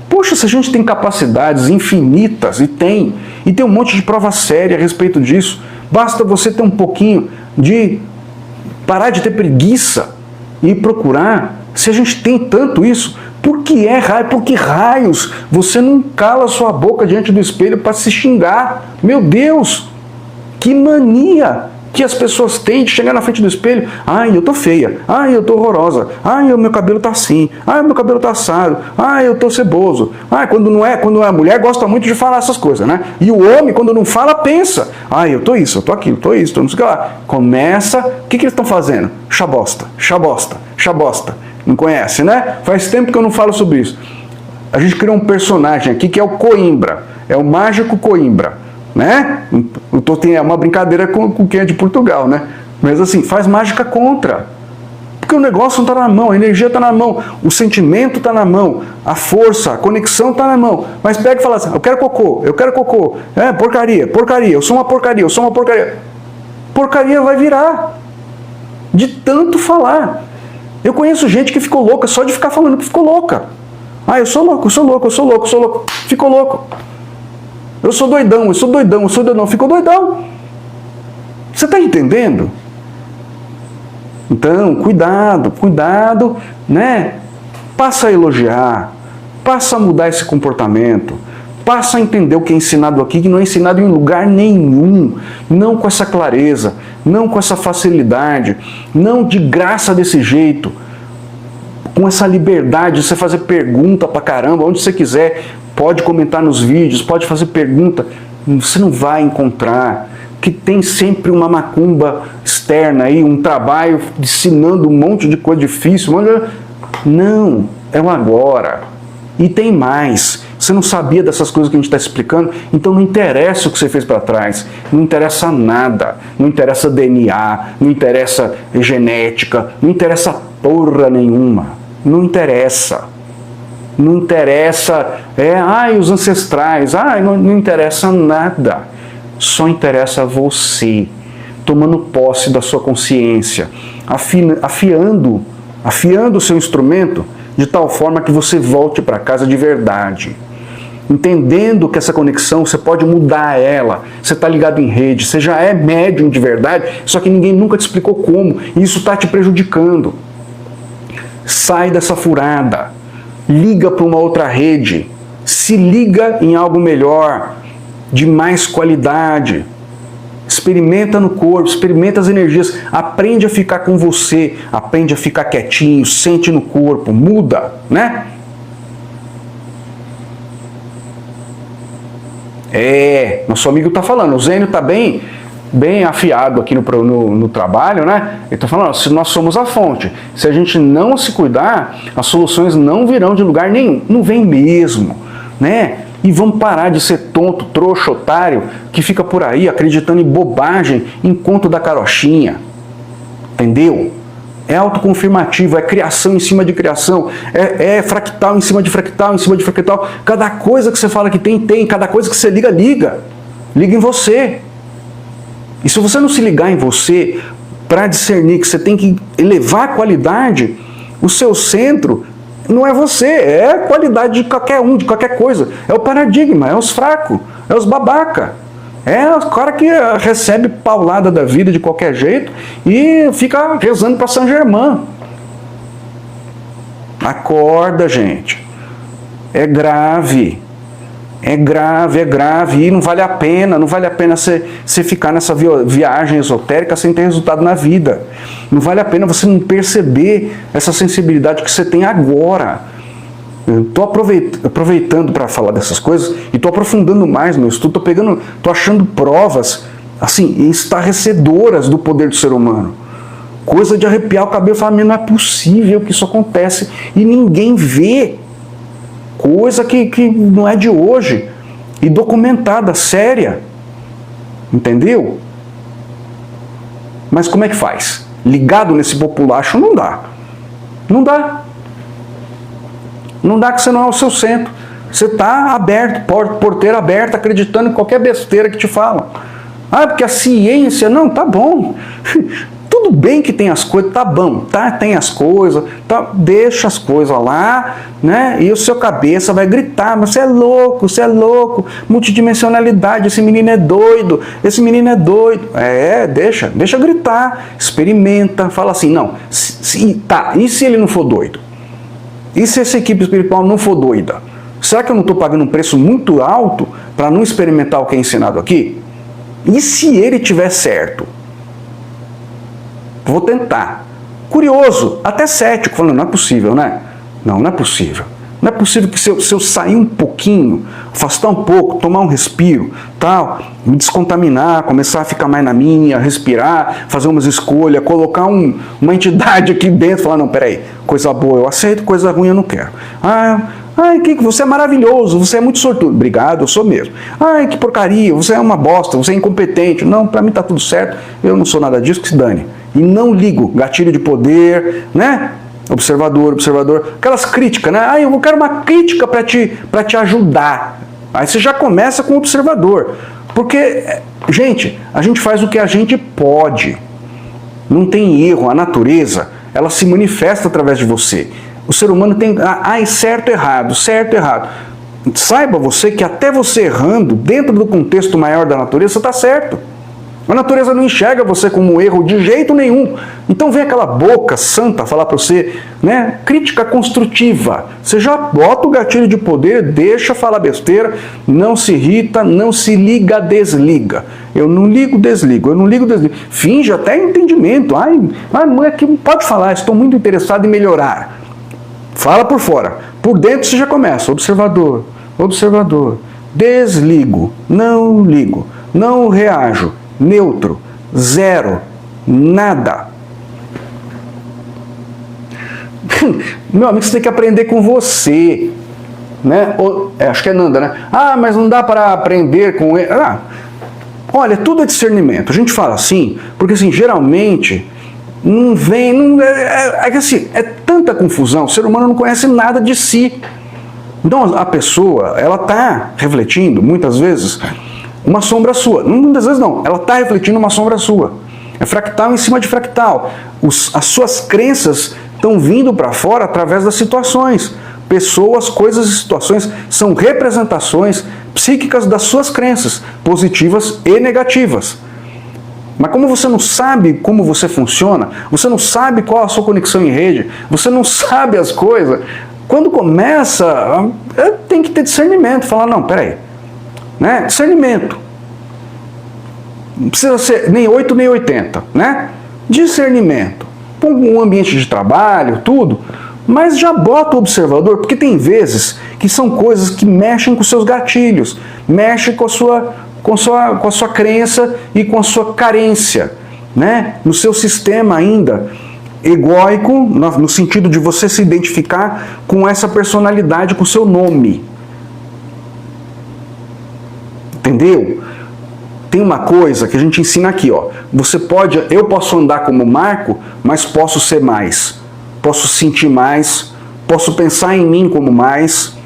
Poxa, se a gente tem capacidades infinitas, e tem um monte de prova séria a respeito disso, basta você ter um pouquinho de parar de ter preguiça e procurar. Se a gente tem tanto isso, por que raios você não cala sua boca diante do espelho para se xingar? Meu Deus, que mania que as pessoas têm de chegar na frente do espelho. Eu tô feia, eu tô horrorosa, o meu cabelo tá assim, o meu cabelo tá assado, eu tô ceboso. Quando a mulher gosta muito de falar essas coisas, né? E o homem, quando não fala, pensa, eu tô isso, eu tô aquilo, tô isso, tô não sei o que lá. Começa, o que eles estão fazendo? Chabosta. Não conhece, né? Faz tempo que eu não falo sobre isso. A gente criou um personagem aqui que é o Coimbra, é o mágico Coimbra. Né? É uma brincadeira com quem é de Portugal, né? Mas assim, faz mágica contra. Porque o negócio não está na mão, a energia está na mão, o sentimento está na mão, a força, a conexão está na mão. Mas pega e fala assim, eu quero cocô, porcaria, porcaria, eu sou uma porcaria, eu sou uma porcaria. Porcaria vai virar, de tanto falar. Eu conheço gente que ficou louca só de ficar falando que ficou louca. Ah, eu sou louco, eu sou louco, eu sou louco, eu sou louco. Ficou louco. Eu sou doidão, eu sou doidão, eu sou doidão. Ficou doidão. Você está entendendo? Então, cuidado, cuidado, né? Passa a elogiar, passa a mudar esse comportamento, passa a entender o que é ensinado aqui, que não é ensinado em lugar nenhum, não com essa clareza, não com essa facilidade, não de graça desse jeito, com essa liberdade de você fazer pergunta pra caramba, onde você quiser, pode comentar nos vídeos, pode fazer pergunta, você não vai encontrar, que tem sempre uma macumba externa aí, um trabalho ensinando um monte de coisa difícil, não, é o agora. E tem mais, você não sabia dessas coisas que a gente está explicando, então não interessa o que você fez para trás, não interessa nada, não interessa DNA, não interessa genética, não interessa porra nenhuma, não interessa. Não interessa, os ancestrais, não interessa nada. Só interessa você, tomando posse da sua consciência, afiando o seu instrumento de tal forma que você volte para casa de verdade. Entendendo que essa conexão, você pode mudar ela, você está ligado em rede, você já é médium de verdade, só que ninguém nunca te explicou como, e isso está te prejudicando. Sai dessa furada, liga para uma outra rede, se liga em algo melhor, de mais qualidade. Experimenta no corpo, experimenta as energias, aprende a ficar com você, aprende a ficar quietinho, sente no corpo, muda, né? Nosso amigo está falando, o Zênio está bem afiado aqui no trabalho, né? Ele está falando, se nós somos a fonte, se a gente não se cuidar, as soluções não virão de lugar nenhum, não vem mesmo, né? E vamos parar de ser tonto, trouxa, otário, que fica por aí acreditando em bobagem, em conto da carochinha. Entendeu? É autoconfirmativo, é criação em cima de criação, é fractal em cima de fractal, em cima de fractal. Cada coisa que você fala que tem, cada coisa que você liga, liga. Liga em você. E se você não se ligar em você, para discernir que você tem que elevar a qualidade, o seu centro não é você, é a qualidade de qualquer um, de qualquer coisa. É o paradigma, é os fracos, é os babaca. É o cara que recebe paulada da vida de qualquer jeito e fica rezando para São Germain. Acorda, gente. É grave. É grave, é grave. E não vale a pena você ficar nessa viagem esotérica sem ter resultado na vida. Não vale a pena você não perceber essa sensibilidade que você tem agora. Estou aproveitando para falar dessas coisas e estou aprofundando mais meu estudo, estou achando provas assim, estarrecedoras do poder do ser humano. Coisa de arrepiar o cabelo e falar, não é possível que isso acontece e ninguém vê. Coisa que não é de hoje e documentada, séria. Entendeu? Mas como é que faz? Ligado nesse populacho não dá. Não dá. Não dá que você não é o seu centro. Você está aberto, porteira aberta, acreditando em qualquer besteira que te falam. Porque a ciência... Não, tá bom. Tudo bem que tem as coisas, tá bom, tá? Tem as coisas, tá? Deixa as coisas lá, né? E o seu cabeça vai gritar, mas você é louco, multidimensionalidade, esse menino é doido, deixa gritar, experimenta, fala assim, não, e se ele não for doido? E se essa equipe espiritual não for doida? Será que eu não estou pagando um preço muito alto para não experimentar o que é ensinado aqui? E se ele tiver certo? Vou tentar. Curioso, até cético, falando, não é possível, né? Não é possível. Não é possível que se eu sair um pouquinho, afastar um pouco, tomar um respiro, tal, me descontaminar, começar a ficar mais na minha, respirar, fazer umas escolhas, colocar uma entidade aqui dentro, falar, não, peraí, coisa boa eu aceito, coisa ruim eu não quero. Que você é maravilhoso, você é muito sortudo. Obrigado, eu sou mesmo. Que porcaria, você é uma bosta, você é incompetente. Não, pra mim tá tudo certo, eu não sou nada disso, que se dane. e não ligo. Gatilho de poder, né? Observador, observador. Aquelas críticas, né? Ah, eu quero uma crítica para te ajudar. Aí você já começa com o observador. Porque, gente, a gente faz o que a gente pode. Não tem erro. A natureza, ela se manifesta através de você. O ser humano tem... certo, errado, certo, errado. Saiba você que até você errando, dentro do contexto maior da natureza, você está certo. A natureza não enxerga você como um erro de jeito nenhum. Então vem aquela boca santa falar para você, né? Crítica construtiva. Você já bota o gatilho de poder, deixa falar besteira, não se irrita, não se liga, desliga. Eu não ligo, desligo. Eu não ligo, desligo. Finge até entendimento. Mãe, aqui pode falar, estou muito interessado em melhorar. Fala por fora. Por dentro você já começa. Observador, observador. Desligo, não ligo, não reajo. Neutro, zero, nada. Meu amigo, você tem que aprender com você, né? Acho que é Nanda, né? Mas não dá para aprender com ele. Olha, tudo é discernimento. A gente fala assim, porque assim, geralmente não vem, assim, é tanta confusão. O ser humano não conhece nada de si. Então a pessoa, ela está refletindo muitas vezes uma sombra sua. Muitas vezes não, ela está refletindo uma sombra sua. É fractal em cima de fractal. As suas crenças estão vindo para fora através das situações. Pessoas, coisas e situações são representações psíquicas das suas crenças, positivas e negativas. Mas como você não sabe como você funciona, você não sabe qual a sua conexão em rede, você não sabe as coisas, quando começa, tem que ter discernimento, falar, não, peraí. Né? Discernimento. Não precisa ser nem 8 nem 80, né? Discernimento. Um ambiente de trabalho, tudo, mas já bota o observador, porque tem vezes que são coisas que mexem com seus gatilhos, mexem com a sua crença e com a sua carência, né? No seu sistema ainda egóico, no sentido de você se identificar com essa personalidade, com o seu nome. Entendeu? Tem uma coisa que a gente ensina aqui, ó. Eu posso andar como Marco, mas posso ser mais. Posso sentir mais, posso pensar em mim como mais,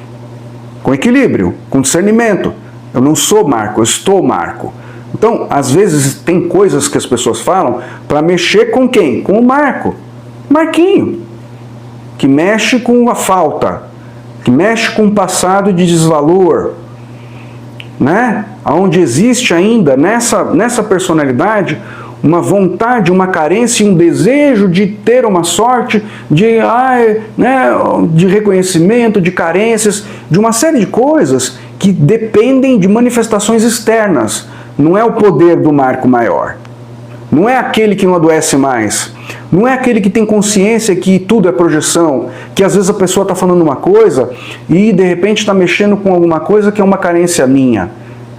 com equilíbrio, com discernimento. Eu não sou Marco, eu estou Marco. Então, às vezes tem coisas que as pessoas falam para mexer com quem? Com o Marco. Marquinho, que mexe com a falta, que mexe com o passado de desvalor, né? Onde existe ainda nessa personalidade uma vontade, uma carência e um desejo de ter uma sorte de reconhecimento, de carências, de uma série de coisas que dependem de manifestações externas. Não é o poder do Marco maior. Não é aquele que não adoece mais. Não é aquele que tem consciência que tudo é projeção, que às vezes a pessoa está falando uma coisa e de repente está mexendo com alguma coisa que é uma carência minha.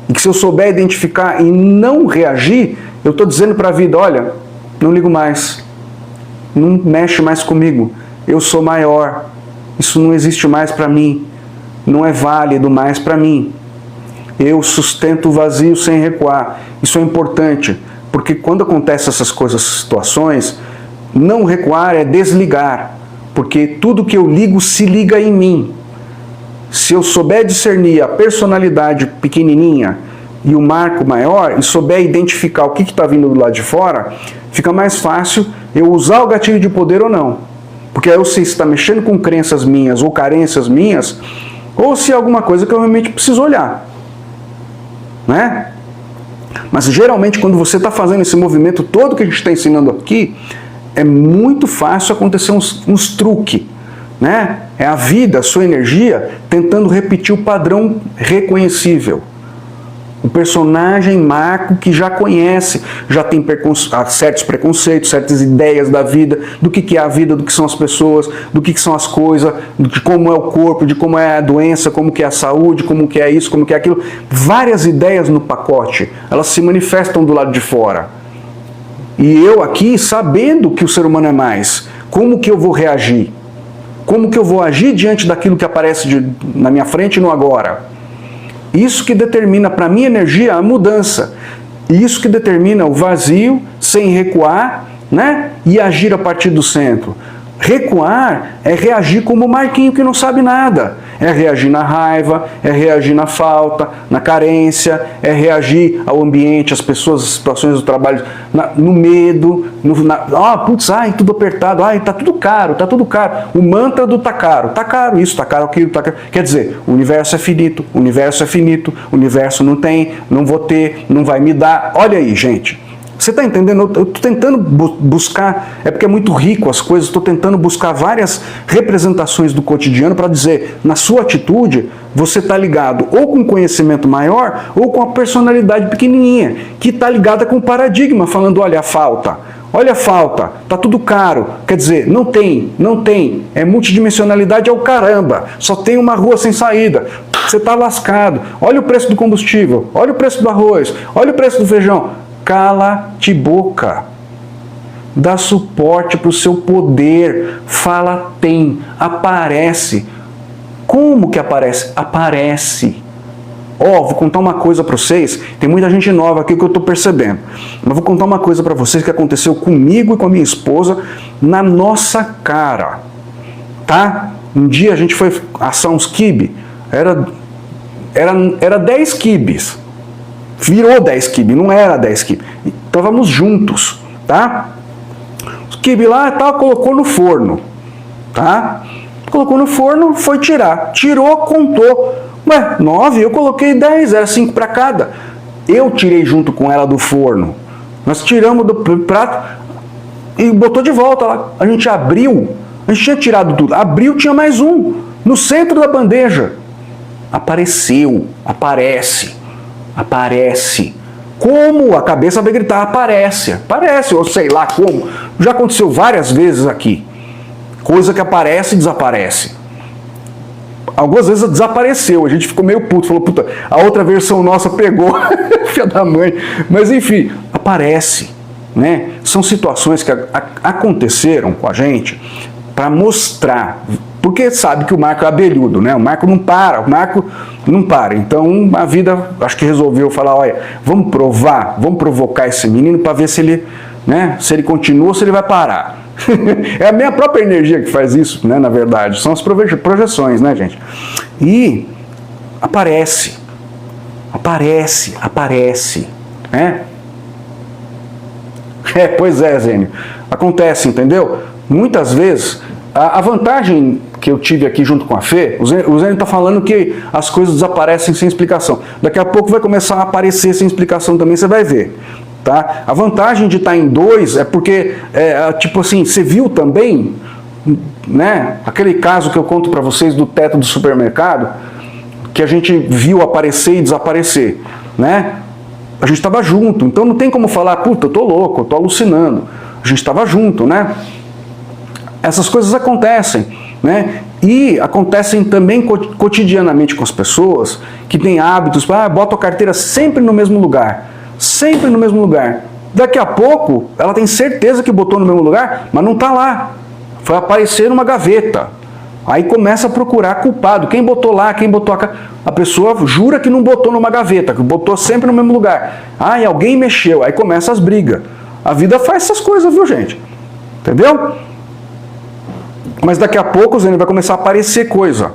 E que se eu souber identificar e não reagir, eu estou dizendo para a vida, olha, não ligo mais, não mexe mais comigo, eu sou maior, isso não existe mais para mim, não é válido mais para mim. Eu sustento o vazio sem recuar. Isso é importante, porque quando acontecem essas coisas, essas situações, não recuar é desligar, porque tudo que eu ligo se liga em mim. Se eu souber discernir a personalidade pequenininha e o marco maior, e souber identificar o que está vindo do lado de fora, fica mais fácil eu usar o gatilho de poder ou não. Porque aí eu sei se está mexendo com crenças minhas ou carências minhas, ou se é alguma coisa que eu realmente preciso olhar. Né? Mas geralmente quando você está fazendo esse movimento todo que a gente está ensinando aqui, é muito fácil acontecer uns truques. Né? É a vida, a sua energia, tentando repetir o padrão reconhecível. O personagem Marco que já conhece, já tem certos preconceitos, certas ideias da vida, do que é a vida, do que são as pessoas, do que são as coisas, de como é o corpo, de como é a doença, como que é a saúde, como que é isso, como que é aquilo. Várias ideias no pacote, elas se manifestam do lado de fora. E eu aqui, sabendo que o ser humano é mais, como que eu vou reagir? Como que eu vou agir diante daquilo que aparece na minha frente e no agora? Isso que determina para a minha energia a mudança. Isso que determina o vazio sem recuar né? E agir a partir do centro. Recuar é reagir como o Marquinho que não sabe nada. É reagir na raiva, é reagir na falta, na carência, é reagir ao ambiente, às pessoas, às situações do trabalho, no medo, tudo apertado, tá tudo caro, tá tudo caro. O mantra do tá caro isso, tá caro aquilo, tá caro. Quer dizer, o universo é finito, o universo não tem, não vou ter, não vai me dar. Olha aí, gente. Você está entendendo? Eu estou tentando buscar, é porque é muito rico as coisas, estou tentando buscar várias representações do cotidiano para dizer, na sua atitude, você está ligado ou com conhecimento maior ou com a personalidade pequenininha, que está ligada com o paradigma, falando, olha a falta, tá tudo caro, quer dizer, não tem, é multidimensionalidade é o caramba, só tem uma rua sem saída, você está lascado, olha o preço do combustível, olha o preço do arroz, olha o preço do feijão. Cala-te boca, dá suporte para o seu poder, fala tem, aparece. Como que aparece? Aparece. Vou contar uma coisa para vocês, tem muita gente nova aqui que eu estou percebendo, mas vou contar uma coisa para vocês que aconteceu comigo e com a minha esposa na nossa cara, tá? Um dia a gente foi assar uns quibe, era 10 quibes. Virou 10 quibe, não era 10 quibe. Estávamos juntos, tá? Os quibe lá e tal, colocou no forno, tá? Colocou no forno, foi tirar. Tirou, contou. 9, eu coloquei 10, era 5 para cada. Eu tirei junto com ela do forno. Nós tiramos do prato e botou de volta lá. A gente abriu, a gente tinha tirado tudo. Abriu, tinha mais um. No centro da bandeja. Apareceu, aparece. Como a cabeça vai gritar, aparece, ou sei lá como. Já aconteceu várias vezes aqui. Coisa que aparece e desaparece. Algumas vezes desapareceu, a gente ficou meio puto, falou, puta, a outra versão nossa pegou, filha da mãe. Mas enfim, aparece, né? São situações que aconteceram com a gente para mostrar. Porque sabe que o Marco é abelhudo, né? O Marco não para. Então a vida, acho que resolveu falar, olha, vamos provocar esse menino para ver se ele, né, se ele continua ou se ele vai parar. É a minha própria energia que faz isso, né, na verdade. São as projeções, né, gente? E aparece, né? Pois é, Zênio. Acontece, entendeu? Muitas vezes, a vantagem que eu tive aqui junto com a Fê, o Zênio está falando que as coisas desaparecem sem explicação. Daqui a pouco vai começar a aparecer sem explicação também, você vai ver. Tá? A vantagem de estar em dois é porque, tipo assim, você viu também, né, aquele caso que eu conto para vocês do teto do supermercado, que a gente viu aparecer e desaparecer, né? A gente estava junto, então não tem como falar, puta, eu tô louco, eu tô alucinando. A gente estava junto, né? Essas coisas acontecem, né? E acontecem também cotidianamente com as pessoas que têm hábitos, bota a carteira sempre no mesmo lugar. Sempre no mesmo lugar. Daqui a pouco, ela tem certeza que botou no mesmo lugar, mas não está lá. Foi aparecer numa gaveta. Aí começa a procurar culpado. Quem botou lá, quem botou a pessoa jura que não botou numa gaveta, que botou sempre no mesmo lugar. E alguém mexeu. Aí começa as brigas. A vida faz essas coisas, viu, gente? Entendeu? Mas daqui a pouco ele vai começar a aparecer coisa.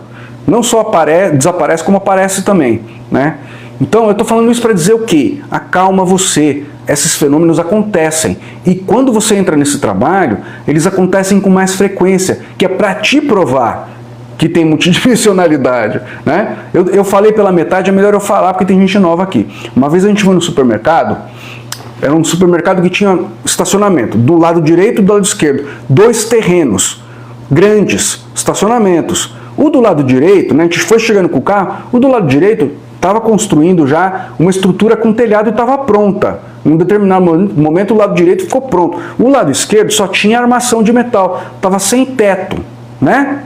Não só desaparece, como aparece também, né? Então, eu estou falando isso para dizer o quê? Acalma você. Esses fenômenos acontecem. E quando você entra nesse trabalho, eles acontecem com mais frequência, que é para te provar que tem multidimensionalidade, né? Eu falei pela metade, é melhor eu falar porque tem gente nova aqui. Uma vez a gente foi no supermercado, era um supermercado que tinha estacionamento, do lado direito e do lado esquerdo. 2 terrenos grandes, estacionamentos. O do lado direito, né, a gente foi chegando com o carro, o do lado direito estava construindo já uma estrutura com telhado e estava pronta. Em um determinado momento o lado direito ficou pronto. O lado esquerdo só tinha armação de metal, estava sem teto, né?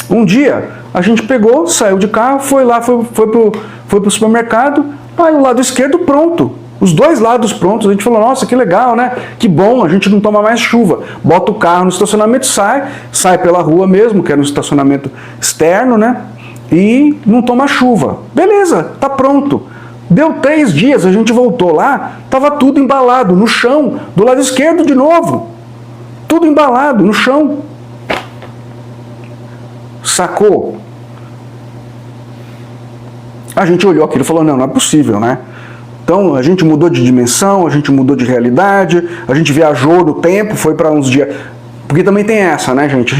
Um dia a gente pegou, saiu de carro, foi lá, foi pro supermercado, aí o lado esquerdo pronto. Os 2 lados prontos, a gente falou, nossa, que legal, né? Que bom, a gente não toma mais chuva. Bota o carro no estacionamento, sai pela rua mesmo, que era um estacionamento externo, né? E não toma chuva. Beleza, tá pronto. Deu 3 dias, a gente voltou lá, tava tudo embalado no chão, do lado esquerdo de novo. tudo embalado no chão. Sacou? A gente olhou aquilo e falou, não é possível, né? Então a gente mudou de dimensão, a gente mudou de realidade, a gente viajou no tempo, foi para uns dias... Porque também tem essa, né, gente?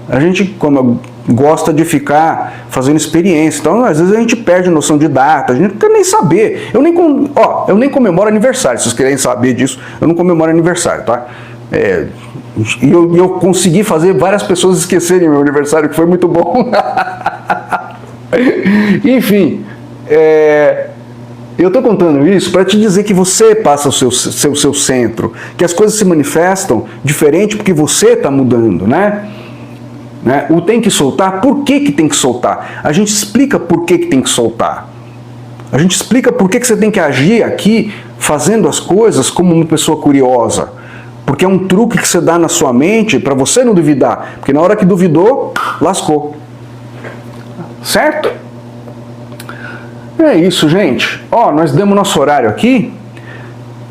A gente como gosta de ficar fazendo experiência, então às vezes a gente perde noção de data, a gente não quer nem saber. Eu nem comemoro aniversário, se vocês querem saber disso, eu não comemoro aniversário, tá? E eu consegui fazer várias pessoas esquecerem meu aniversário, que foi muito bom. Enfim, eu estou contando isso para te dizer que você passa o seu centro, que as coisas se manifestam diferente porque você está mudando, né? O tem que soltar, por que tem que soltar? A gente explica por que tem que soltar. A gente explica por que você tem que agir aqui fazendo as coisas como uma pessoa curiosa. Porque é um truque que você dá na sua mente para você não duvidar. Porque na hora que duvidou, lascou. Certo? É isso, gente. Nós demos nosso horário aqui.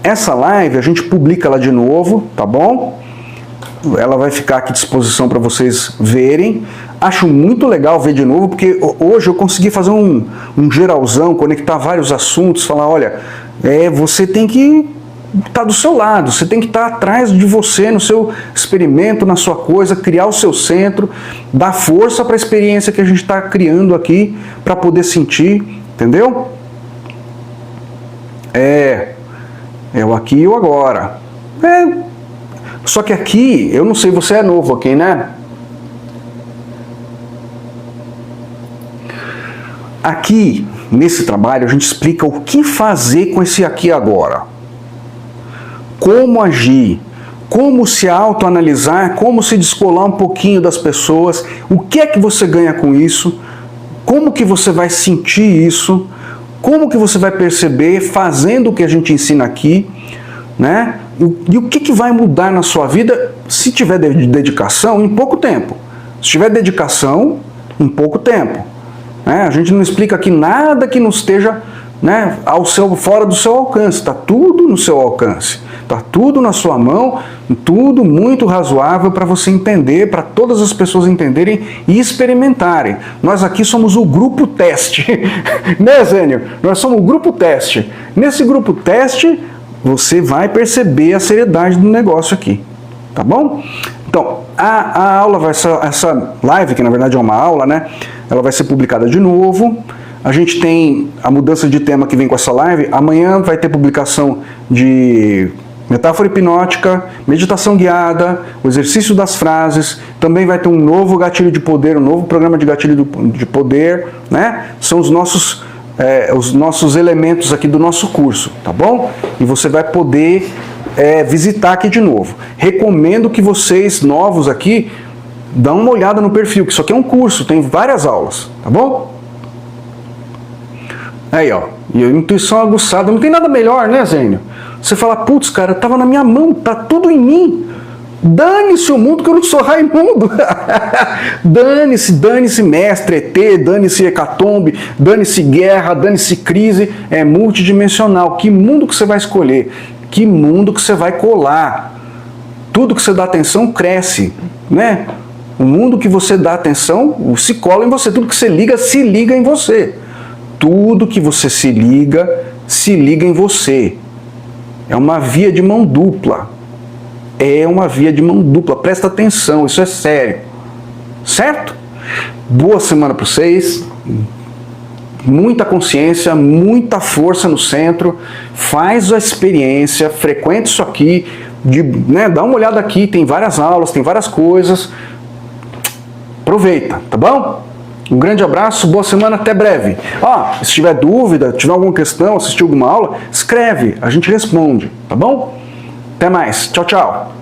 Essa live a gente publica ela de novo, tá bom? Ela vai ficar aqui à disposição para vocês verem. Acho muito legal ver de novo, porque hoje eu consegui fazer um geralzão, conectar vários assuntos, falar, olha, você tem que estar do seu lado, você tem que estar atrás de você, no seu experimento, na sua coisa, criar o seu centro, dar força para a experiência que a gente está criando aqui, para poder sentir, entendeu? É o aqui e o agora. Só que aqui, eu não sei, você é novo aqui, né? Aqui, nesse trabalho, a gente explica o que fazer com esse aqui e agora. Como agir, como se autoanalisar, como se descolar um pouquinho das pessoas, o que é que você ganha com isso, como que você vai sentir isso, como que você vai perceber fazendo o que a gente ensina aqui, né? E o que vai mudar na sua vida se tiver dedicação em pouco tempo. Se tiver dedicação em pouco tempo. Né? A gente não explica aqui nada que não esteja, né, fora do seu alcance. Está tudo no seu alcance. Está tudo na sua mão, tudo muito razoável para você entender, para todas as pessoas entenderem e experimentarem. Nós aqui somos o grupo teste. Né, Zênio? Nós somos o grupo teste. Nesse grupo teste, você vai perceber a seriedade do negócio aqui, tá bom? Então, a aula essa live, que na verdade é uma aula, né? Ela vai ser publicada de novo. A gente tem a mudança de tema que vem com essa live. Amanhã vai ter publicação de metáfora hipnótica, meditação guiada, o exercício das frases. Também vai ter um novo gatilho de poder, um novo programa de gatilho de poder, né? São os nossos elementos aqui do nosso curso, tá bom? E você vai poder visitar aqui de novo. Recomendo que vocês, novos aqui, dão uma olhada no perfil, que isso aqui é um curso, tem várias aulas, tá bom? Aí, ó, e a intuição aguçada, não tem nada melhor, né, Zênio? Você fala, putz, cara, tava na minha mão, tá tudo em mim. Dane-se o mundo que eu não sou Raimundo. Dane-se mestre ET, dane-se hecatombe, dane-se guerra, dane-se crise. É multidimensional. Que mundo que você vai escolher? Que mundo que você vai colar? Tudo que você dá atenção cresce, né? O mundo que você dá atenção se cola em você. Tudo que você liga, se liga em você. Tudo que você se liga em você. É uma via de mão dupla. É uma via de mão dupla, presta atenção, isso é sério. Certo? Boa semana para vocês. Muita consciência, muita força no centro. Faz a experiência, frequenta isso aqui. Dá uma olhada aqui, tem várias aulas, tem várias coisas. Aproveita, tá bom? Um grande abraço, boa semana, até breve. Se tiver dúvida, tiver alguma questão, assistir alguma aula, escreve, a gente responde, tá bom? Até mais, tchau, tchau.